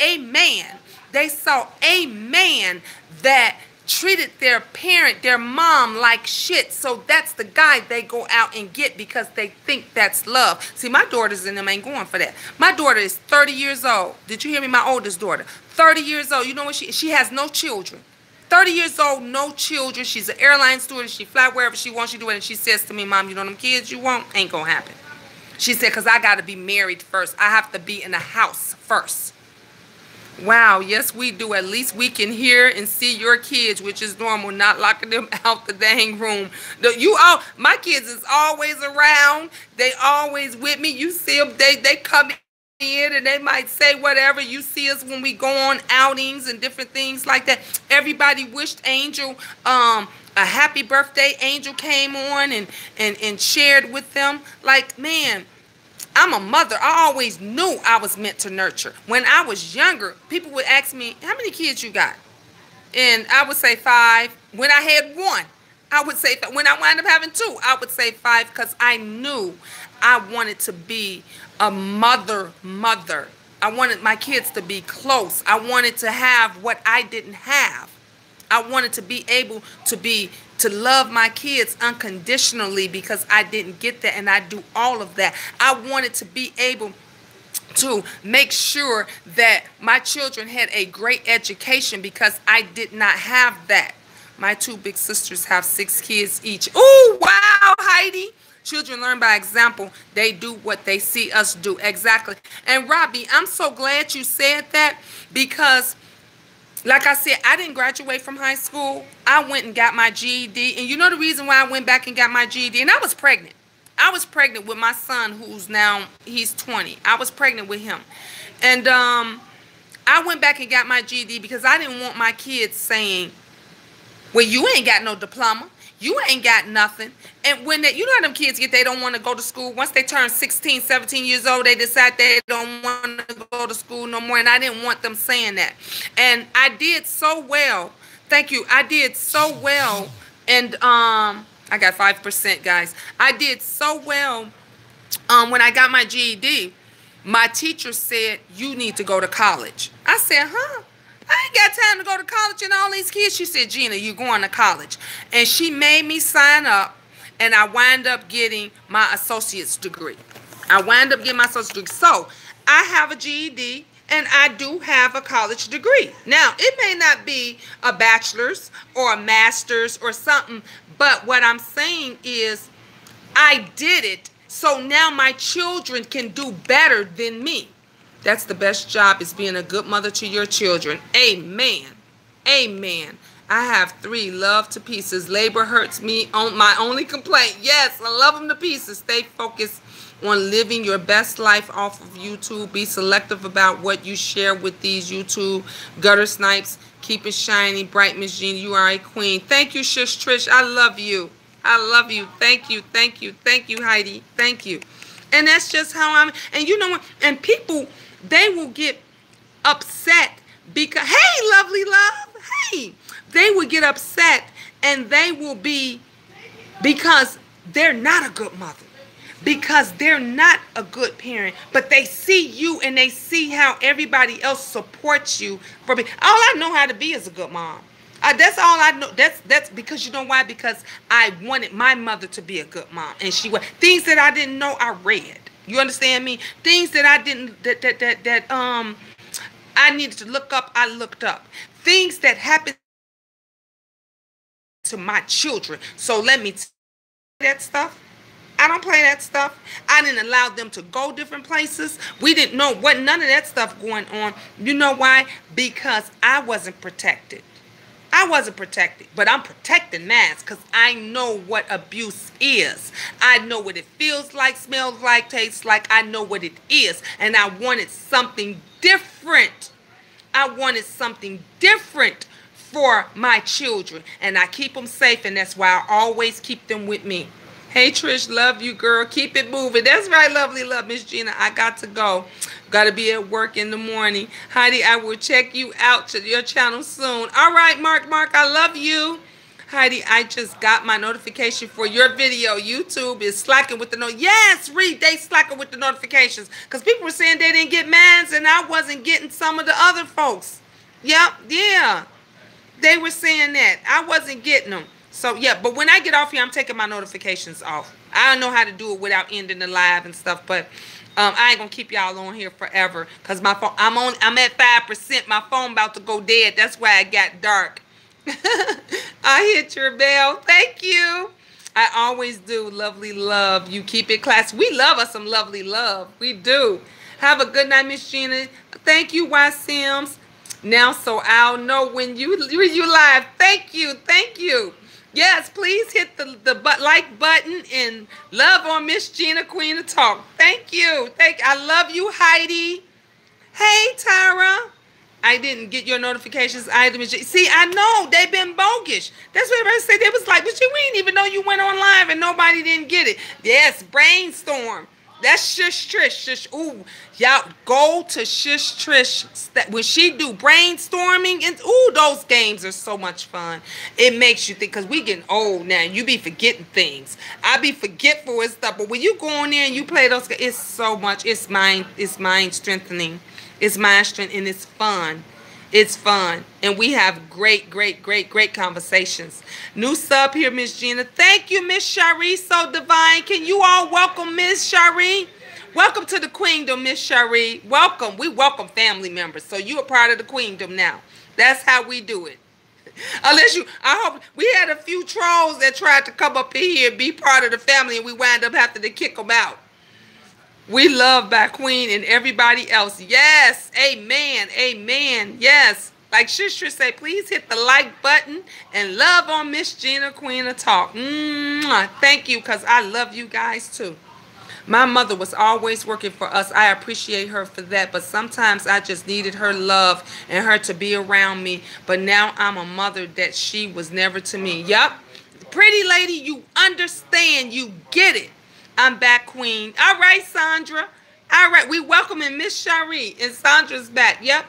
a man. They saw a man that treated their parent, their mom, like shit. So that's the guy they go out and get, because they think that's love. See, my daughters and them ain't going for that. My daughter is 30 years old. Did you hear me? My oldest daughter, 30 years old. You know what? She has no children. 30 years old, no children. She's an airline stewardess. She fly wherever she wants. She do it. And she says to me, Mom, you know them kids you want? Ain't gonna happen. She said, because I got to be married first. I have to be in a house first. Wow, yes we do. At least we can hear and see your kids, which is normal, not locking them out the dang room. My kids is always around. They always with me. You see them, they come in and they might say whatever. You see us when we go on outings and different things like that. Everybody wished Angel a happy birthday. Angel came on and shared with them. Like, man, I'm a mother. I always knew I was meant to nurture. When I was younger, people would ask me, how many kids you got? And I would say 5. When I had 1, I would say 5. When I wound up having 2, I would say 5, because I knew I wanted to be a mother. I wanted my kids to be close. I wanted to have what I didn't have. I wanted to be able to love my kids unconditionally, because I didn't get that, and I do all of that. I wanted to be able to make sure that my children had a great education, because I did not have that. My 2 big sisters have 6 kids each. Oh, wow, Heidi. Children learn by example. They do what they see us do. Exactly. And Robbie, I'm so glad you said that, because like I said, I didn't graduate from high school. I went and got my GED. And you know the reason why I went back and got my GED? And I was pregnant. I was pregnant with my son, who's now, he's 20. I was pregnant with him. And I went back and got my GED because I didn't want my kids saying, well, you ain't got no diploma. You ain't got nothing. And when they, you know how them kids get, they don't want to go to school. Once they turn 16, 17 years old, they decide they don't want to go to school no more. And I didn't want them saying that. And I did so well. Thank you. I did so well. And I got 5%, guys. I did so well when I got my GED. My teacher said, you need to go to college. I said, huh? I ain't got time to go to college and all these kids. She said, Gina, you're going to college. And she made me sign up, and I wound up getting my associate's degree. I wound up getting my associate's degree. So I have a GED, and I do have a college degree. Now, it may not be a bachelor's or a master's or something, but what I'm saying is I did it, so now my children can do better than me. That's the best job, is being a good mother to your children. Amen. Amen. I have 3. Love to pieces. Labor hurts me. My only complaint. Yes, I love them to pieces. Stay focused on living your best life off of YouTube. Be selective about what you share with these YouTube gutter snipes. Keep it shiny, bright, Miss Jean. You are a queen. Thank you, Shush Trish. I love you. I love you. Thank you. Thank you. Thank you, Heidi. Thank you. And that's just how I'm. And you know what? And people, they will get upset because, hey, lovely love, hey, they will get upset, and they will be, because they're not a good mother, because they're not a good parent, but they see you and they see how everybody else supports you. All I know how to be is a good mom. That's all I know. That's because, you know why? Because I wanted my mother to be a good mom, and she was. Things that I didn't know, I read. You understand me? Things that I didn't, I needed to look up, I looked up. Things that happened to my children. So let me tell you that stuff. I don't play that stuff. I didn't allow them to go different places. We didn't know what, none of that stuff going on. You know why? Because I wasn't protected. I wasn't protected, but I'm protecting mine because I know what abuse is. I know what it feels like, smells like, tastes like. I know what it is, and I wanted something different. I wanted something different for my children, and I keep them safe, and that's why I always keep them with me. Hey, Trish, love you, girl. Keep it moving. That's right, lovely love, Miss Gina. I got to go. Got to be at work in the morning. Heidi, I will check you out to your channel soon. All right, Mark, I love you. Heidi, I just got my notification for your video. YouTube is slacking with the Yes, Reed, they slacking with the notifications. Because people were saying they didn't get mans and I wasn't getting some of the other folks. Yep, yeah. They were saying that. I wasn't getting them. So, yeah, but when I get off here, I'm taking my notifications off. I don't know how to do it without ending the live and stuff, but I ain't going to keep y'all on here forever because my phone, I'm at 5%. My phone about to go dead. That's why it got dark. I hit your bell. Thank you. I always do. Lovely love. You keep it classy. We love us some lovely love. We do. Have a good night, Miss Gina. Thank you, Y Sims. Now, so I'll know when you live. Thank you. Thank you. Yes, please hit the like button and love on Miss Gina, Queen of Talk. Thank you. I love you, Heidi. Hey, Tara. I didn't get your notifications either. See, I know they've been bogus. That's what everybody said. They was like, but we didn't even know you went on live and nobody didn't get it. Yes, brainstorm. That's Shush Trish. Shush. Ooh, y'all go to Shush Trish. When she do brainstorming, and ooh, those games are so much fun. It makes you think, because we getting old now. You be forgetting things. I be forgetful and stuff. But when you go in there and you play those, it's so much. It's mind strengthening. It's mind strength, and it's fun. It's fun. And we have great conversations. New sub here, Miss Gina. Thank you, Miss Shari. So divine. Can you all welcome Miss Shari? Welcome to the queendom, Miss Shari. Welcome. We welcome family members. So you are part of the queendom now. That's how we do it. Unless you, I hope, we had a few trolls that tried to come up in here and be part of the family, and we wound up having to kick them out. We love by Queen and everybody else. Yes. Amen. Amen. Yes. Like Shishra say, please hit the like button and love on Miss Gina, Queen of Talk. Mwah. Thank you, because I love you guys too. My mother was always working for us. I appreciate her for that. But sometimes I just needed her love and her to be around me. But now I'm a mother that she was never to me. Yup. Pretty lady, you understand. You get it. I'm back, Queen. All right, Sandra. All right. We welcoming Miss Shari. And Sandra's back. Yep.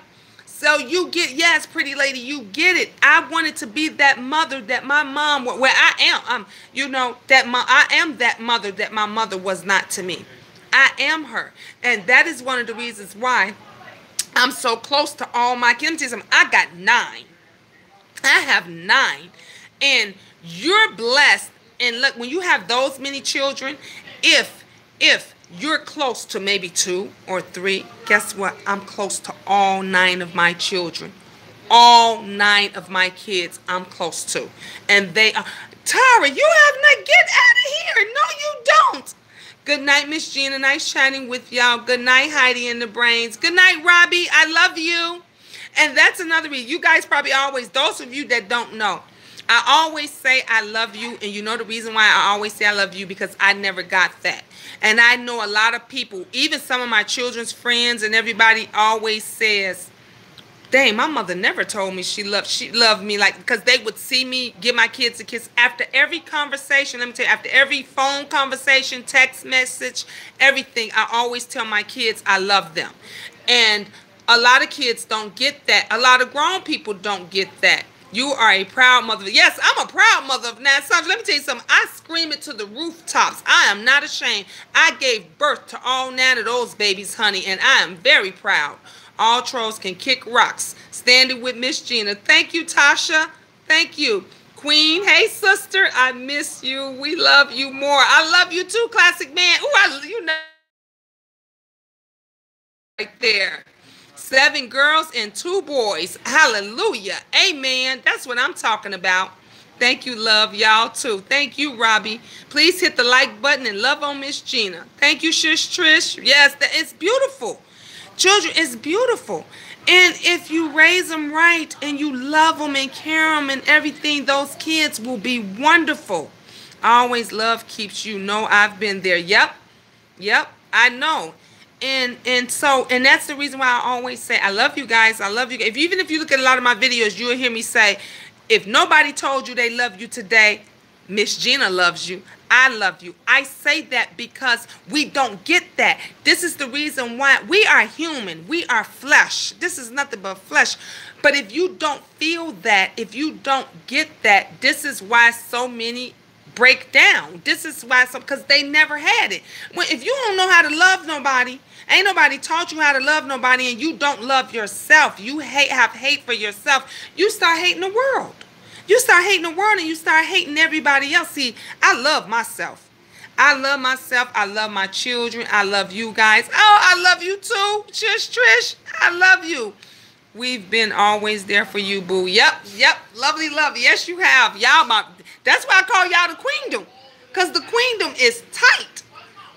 So you get, yes, pretty lady, you get it. I wanted to be that mother that my mom, where I am, I am that mother that my mother was not to me. I am her. And that is one of the reasons why I'm so close to all my kids. I got 9. I have 9. And you're blessed. And look, when you have those many children, if you're close to maybe 2 or 3, guess what? I'm close to all 9 of my children. All 9 of my kids I'm close to. And they are, Tara, you have not, get out of here. No, you don't. Good night, Miss Gina. Nice chatting with y'all. Good night, Heidi in the brains. Good night, Robbie. I love you. And that's another reason. You guys probably always, those of you that don't know, I always say I love you. And you know the reason why I always say I love you? Because I never got that. And I know a lot of people, even some of my children's friends and everybody always says, dang, my mother never told me she loved me. Like, because they would see me give my kids a kiss after every conversation. Let me tell you, after every phone conversation, text message, everything, I always tell my kids I love them. And a lot of kids don't get that. A lot of grown people don't get that. You are a proud mother. Yes, I'm a proud mother of 9 sons. Let me tell you something. I scream it to the rooftops. I am not ashamed. I gave birth to all 9 of those babies, honey, and I am very proud. All trolls can kick rocks. Standing with Miss Gina. Thank you, Tasha. Thank you. Queen, hey, sister. I miss you. We love you more. I love you too, Classic Man. Ooh, you know right there. 7 girls and 2 boys. Hallelujah. Amen. That's what I'm talking about. Thank you, love, y'all, too. Thank you, Robbie. Please hit the like button and love on Miss Gina. Thank you, Shish Trish. Yes, it's beautiful. Children, it's beautiful. And if you raise them right and you love them and care them and everything, those kids will be wonderful. Always love keeps you. Know I've been there. Yep. I know. And that's the reason why I always say I love you guys. I love you. Even if you look at a lot of my videos, you'll hear me say, if nobody told you they love you today, Miss Gina loves you. I love you. I say that because we don't get that. This is the reason why we are human. We are flesh. This is nothing but flesh. But if you don't feel that, if you don't get that, this is why so many break down. This is why because they never had it. Well, if you don't know how to love nobody, ain't nobody taught you how to love nobody, and you don't love yourself, you have hate for yourself, you start hating the world. You start hating the world and you start hating everybody else. See, I love myself. I love myself. I love my children. I love you guys. Oh, I love you too. Trish. I love you. We've been always there for you, boo. Yep. Lovely. Yes, you have. Y'all, that's why I call y'all the queendom. Because the queendom is tight.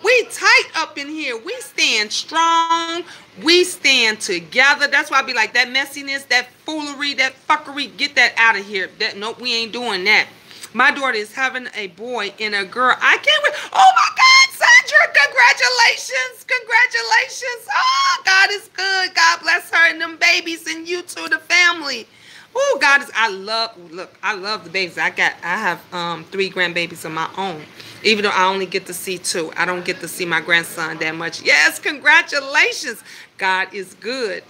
We tight up in here. We stand strong. We stand together. That's why I be like, that messiness, that foolery, that fuckery, get that out of here. Nope, we ain't doing that. My daughter is having a boy and a girl. I can't wait. Oh my God, Sandra, congratulations. Congratulations. Oh, God is good. God bless her and them babies and you too, the family. Oh, God is, I love the babies. I have 3 grandbabies of my own. Even though I only get to see 2. I don't get to see my grandson that much. Yes, congratulations. God is good.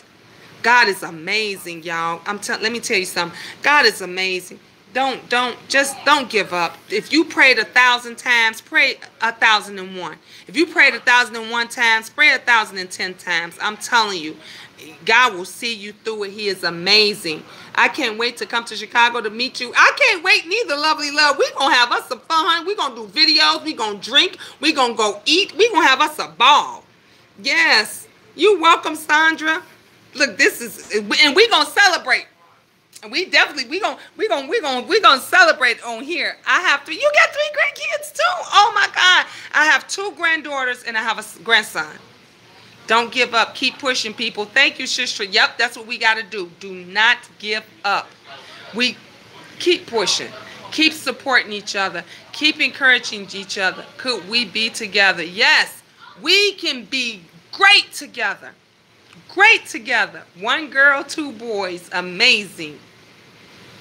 God is amazing, y'all. Let me tell you something. God is amazing. Don't give up. If you prayed 1,000 times, pray 1,001. If you prayed 1,001 times, pray 1,010 times. I'm telling you, God will see you through it. He is amazing. I can't wait to come to Chicago to meet you. I can't wait neither, lovely love. We're going to have us some fun. We're going to do videos. We're going to drink. We're going to go eat. We're going to have us a ball. Yes. You're welcome, Sandra. Look, this is, and we're going to celebrate. And we gonna celebrate on here. I have 3. You got 3 grandkids too. Oh my God. I have 2 granddaughters and I have a grandson. Don't give up. Keep pushing, people. Thank you, sister. Yep, that's what we got to do. Do not give up. We keep pushing. Keep supporting each other. Keep encouraging each other. Could we be together? Yes, we can be great together. Great together. One girl, two boys. Amazing.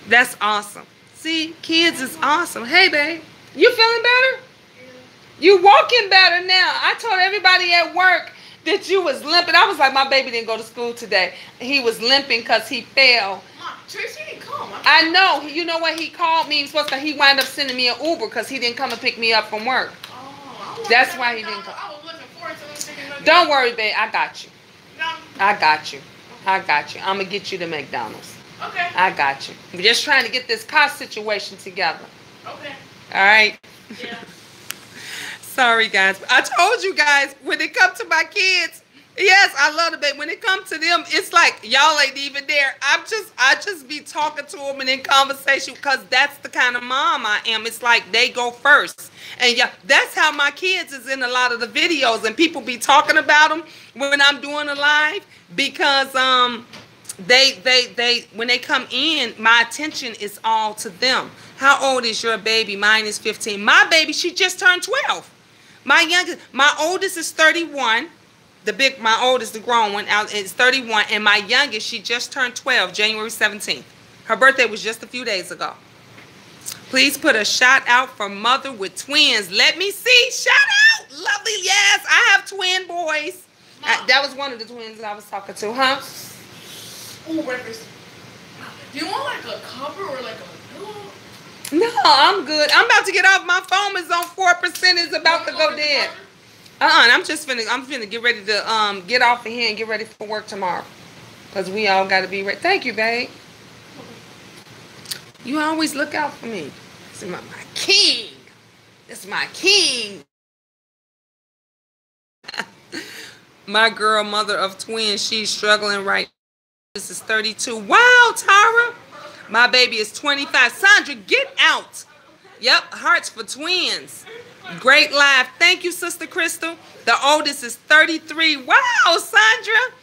That's awesome. See, kids is awesome. Hey, babe. You feeling better? You walking better now. I told everybody at work that you was limping. I was like, my baby didn't go to school today. He was limping because he fell. Mom, Tracy didn't call. I know. You know what? He called me. He wound up sending me an Uber because he didn't come and pick me up from work. Oh, that's why he didn't come. I was looking forward to him. Don't worry, babe. I got you. No. I got you. I got you. I'm going to get you to McDonald's. Okay. I got you. I'm just trying to get this car situation together. Okay. All right? Yeah. Sorry, guys. I told you guys, when it comes to my kids, yes, I love the baby. When it comes to them, it's like y'all ain't even there. I just be talking to them and in conversation because that's the kind of mom I am. It's like they go first. And yeah, that's how my kids is in a lot of the videos. And people be talking about them when I'm doing a live because they when they come in, my attention is all to them. How old is your baby? Mine is 15. My baby, she just turned 12. My oldest is 31. My oldest, the grown one, is 31, and my youngest, she just turned 12, January 17th. Her birthday was just a few days ago. Please put a shout out for mother with twins. Let me see. Shout out. Lovely. Yes, I have twin boys. That was one of the twins I was talking to, huh? Ooh, breakfast. Do you want like a cover or like a pillow? No, I'm good. I'm about to get off. My phone is on 4%. It's about to go dead. I'm finna get ready to get off of here and get ready for work tomorrow. Because we all got to be ready. Thank you, babe. You always look out for me. This is my king. This is my king. My girl, mother of twins, she's struggling right now. This is 32. Wow, Tara. My baby is 25. Sandra, get out. Yep, hearts for twins. Great live. Thank you, Sister Crystal. The oldest is 33. Wow, Sandra.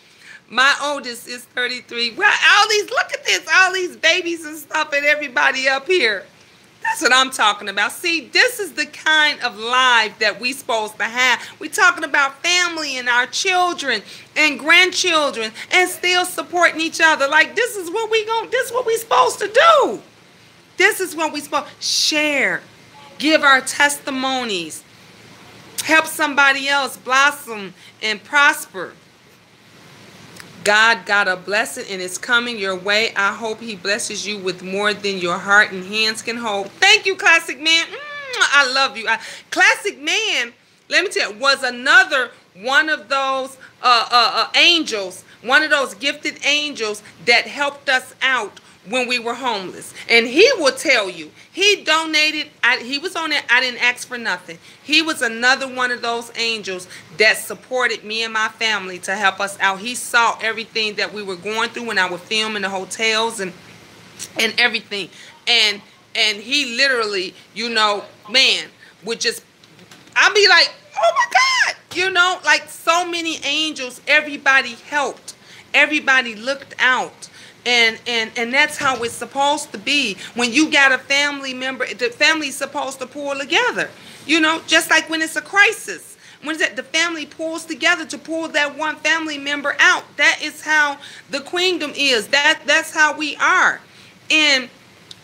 My oldest is 33. Wow, look at this. All these babies and stuff and everybody up here. That's what I'm talking about. See, this is the kind of life that we supposed to have. We're talking about family and our children and grandchildren and still supporting each other. Like, this is what we supposed to do. This is what we supposed to share. Give our testimonies. Help somebody else blossom and prosper. God got a blessing and it's coming your way. I hope he blesses you with more than your heart and hands can hold. Thank you, Classic Man. I love you. Classic Man, let me tell you, was another one of those angels, one of those gifted angels that helped us out when we were homeless. And he will tell you, he donated, he was on it, I didn't ask for nothing. He was another one of those angels that supported me and my family to help us out. He saw everything that we were going through when I would film in the hotels and everything. And he literally, you know, man, would just, I'd be like, oh my God, you know, like so many angels, everybody helped. Everybody looked out. And that's how it's supposed to be. When you got a family member, the family's supposed to pull together. You know, just like when it's a crisis. When the family pulls together to pull that one family member out. That is how the kingdom is. That's how we are. And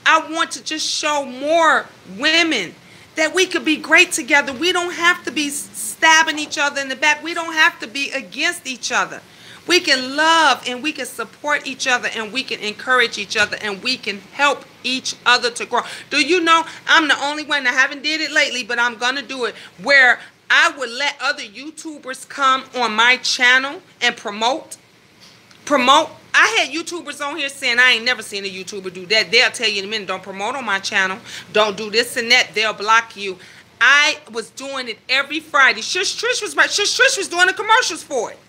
I want to just show more women that we could be great together. We don't have to be stabbing each other in the back. We don't have to be against each other. We can love and we can support each other and we can encourage each other and we can help each other to grow. Do you know, I'm the only one that haven't did it lately, but I'm going to do it, where I would let other YouTubers come on my channel and promote. I had YouTubers on here saying, I ain't never seen a YouTuber do that. They'll tell you in a minute, don't promote on my channel. Don't do this and that. They'll block you. I was doing it every Friday. Shush Trish was right. Shush Trish was doing the commercials for it.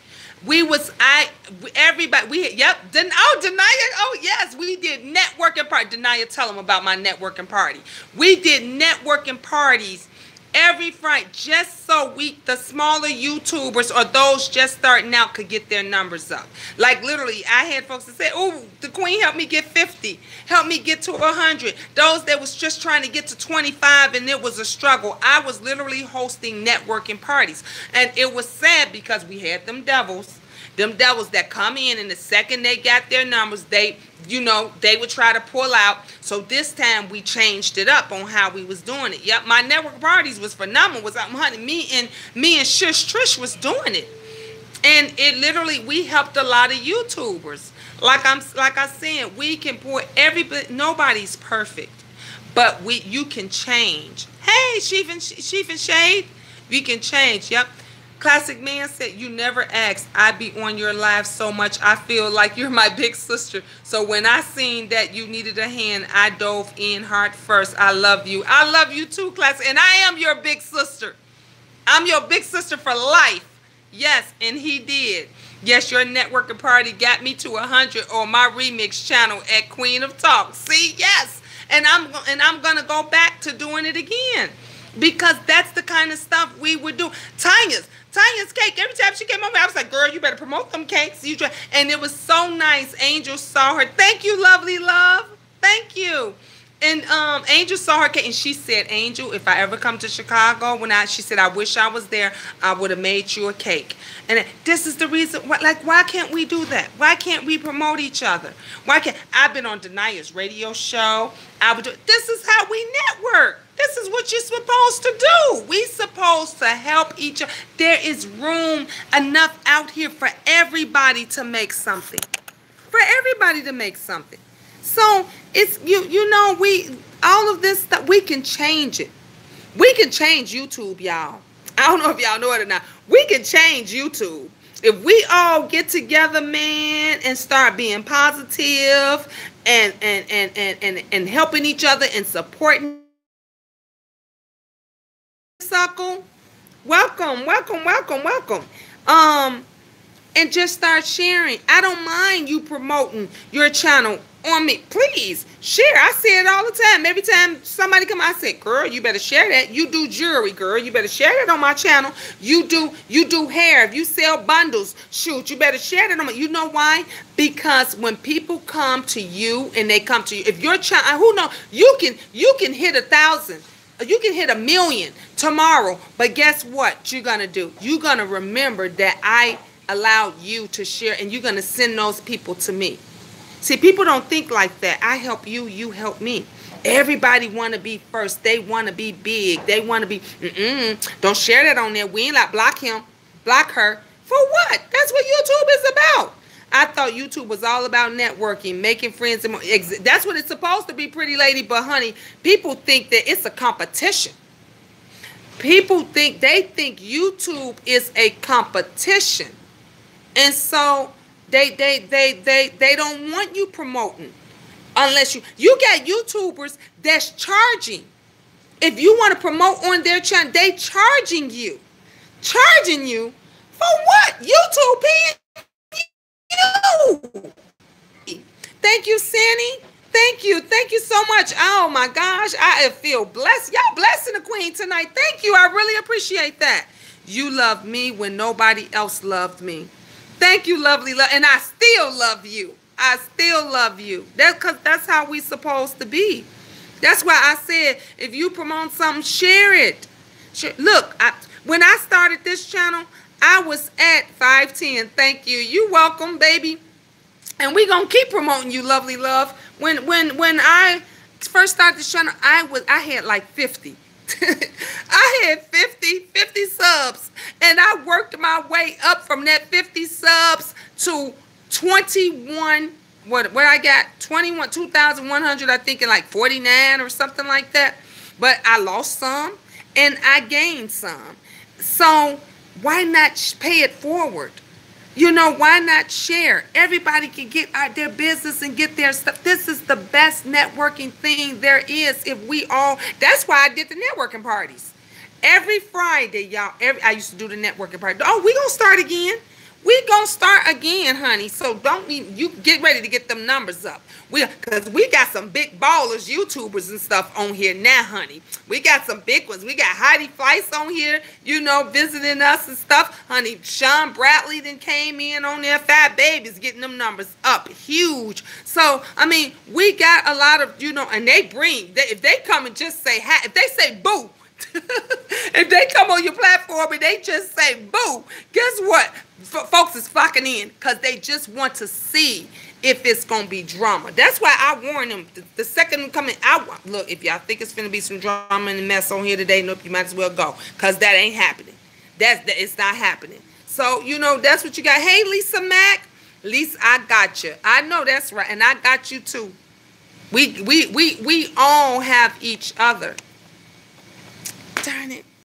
Everybody, yep, Denia, oh yes, we did networking party. Denia, tell them about my networking party. We did networking parties Every Friday, just so the smaller YouTubers or those just starting out could get their numbers up. Like literally, I had folks that said, "Oh, the Queen helped me get 50, helped me get to 100." Those that was just trying to get to 25, and it was a struggle. I was literally hosting networking parties, and it was sad because we had them devils that come in, and the second they got their numbers, they would try to pull out. So this time we changed it up on how we was doing it. Yep, my network parties was phenomenal. Honey, me and Shush Trish was doing it, and it literally, we helped a lot of YouTubers. Like I said, we can pour everybody. Nobody's perfect, but you can change. Hey, Sheaf and Shade, we can change. Yep. Classic Man said, "You never asked. I be on your live so much. I feel like you're my big sister. So when I seen that you needed a hand, I dove in heart first. I love you. I love you too, Classic. And I am your big sister. I'm your big sister for life." Yes, and he did. Yes, your networking party got me to 100 on my remix channel at Queen of Talk. See, yes. And I'm gonna go back to doing it again, because that's the kind of stuff we would do. Tanya's cake. Every time she came over, I was like, "Girl, you better promote them cakes." And it was so nice. Angel saw her. Thank you, lovely love. Thank you. And Angel saw her cake, and she said, "Angel, if I ever come to Chicago, she said, I wish I was there, I would have made you a cake." And this is the reason. Why can't we do that? Why can't we promote each other? I've been on Denia's radio show. This is how we network. This is what you're supposed to do. We supposed to help each other. There is room enough out here for everybody to make something. For everybody to make something. So it's all of this stuff, we can change it. We can change YouTube, y'all. I don't know if y'all know it or not. We can change YouTube. If we all get together, man, and start being positive and helping each other and supporting. Suckle, welcome. And just start sharing. I don't mind you promoting your channel on me. Please share. I say it all the time. Every time somebody come, I say, "Girl, you better share that. You do jewelry, girl. You better share that on my channel. You do hair. If you sell bundles, shoot, you better share that on my." You know why? Because when people come to you, and they come to you, if your channel, who knows, you can hit 1,000. You can hit 1,000,000 tomorrow, but guess what you're gonna do? You're gonna remember that I allowed you to share, and you're gonna send those people to me. See, people don't think like that. I help you, you help me. Everybody want to be first. They want to be big. They want to be, don't share that on there. We ain't like block him, block her. For what? That's what YouTube is about. I thought YouTube was all about networking, making friends. That's what it's supposed to be, pretty lady. But honey, people think that it's a competition. People think YouTube is a competition, and so they don't want you promoting unless you got YouTubers that's charging. If you want to promote on their channel, they charging you for what? YouTube paying you. Thank you, Sandy. Thank you so much. Oh my gosh, I feel blessed. Y'all blessing the Queen tonight. Thank you. I really appreciate that. You loved me when nobody else loved me. Thank you, lovely love, and I still love you. I still love you. That's how we supposed to be. That's why I said, if you promote something, share it. Look, when I started this channel, I was at 510. Thank you. You welcome, baby. And we gonna keep promoting you, lovely love. When I first started this channel, I had like 50. I had 50 subs, and I worked my way up from that 50 subs to 21. What I got 2,100, I think, in like 49 or something like that. But I lost some and I gained some. So why not pay it forward? You know, why not share? Everybody can get out their business and get their stuff. This is the best networking thing there is. If we all, that's why I did the networking parties. Every Friday, y'all, I used to do the networking party. Oh, we gonna start again. We gonna start again, honey. So don't be, you get ready to get them numbers up. Cause we got some big ballers, YouTubers and stuff on here now, honey. We got some big ones. We got Heidi Fleiss on here, visiting us and stuff. Honey, Sean Bradley then came in on there. Fat Baby's getting them numbers up huge. So I mean, we got a lot of, and they bring, if they come and just say hi, if they say boo, if they come on your platform and they just say boo, guess what? Folks is flocking in because they just want to see if it's going to be drama. That's why I warn them. The second them coming, look, if y'all think it's going to be some drama and mess on here today, nope, you might as well go, because that ain't happening. It's not happening. So, that's what you got. Hey, Lisa Mack. Lisa, I got you. I know that's right. And I got you too. We all have each other. Darn it.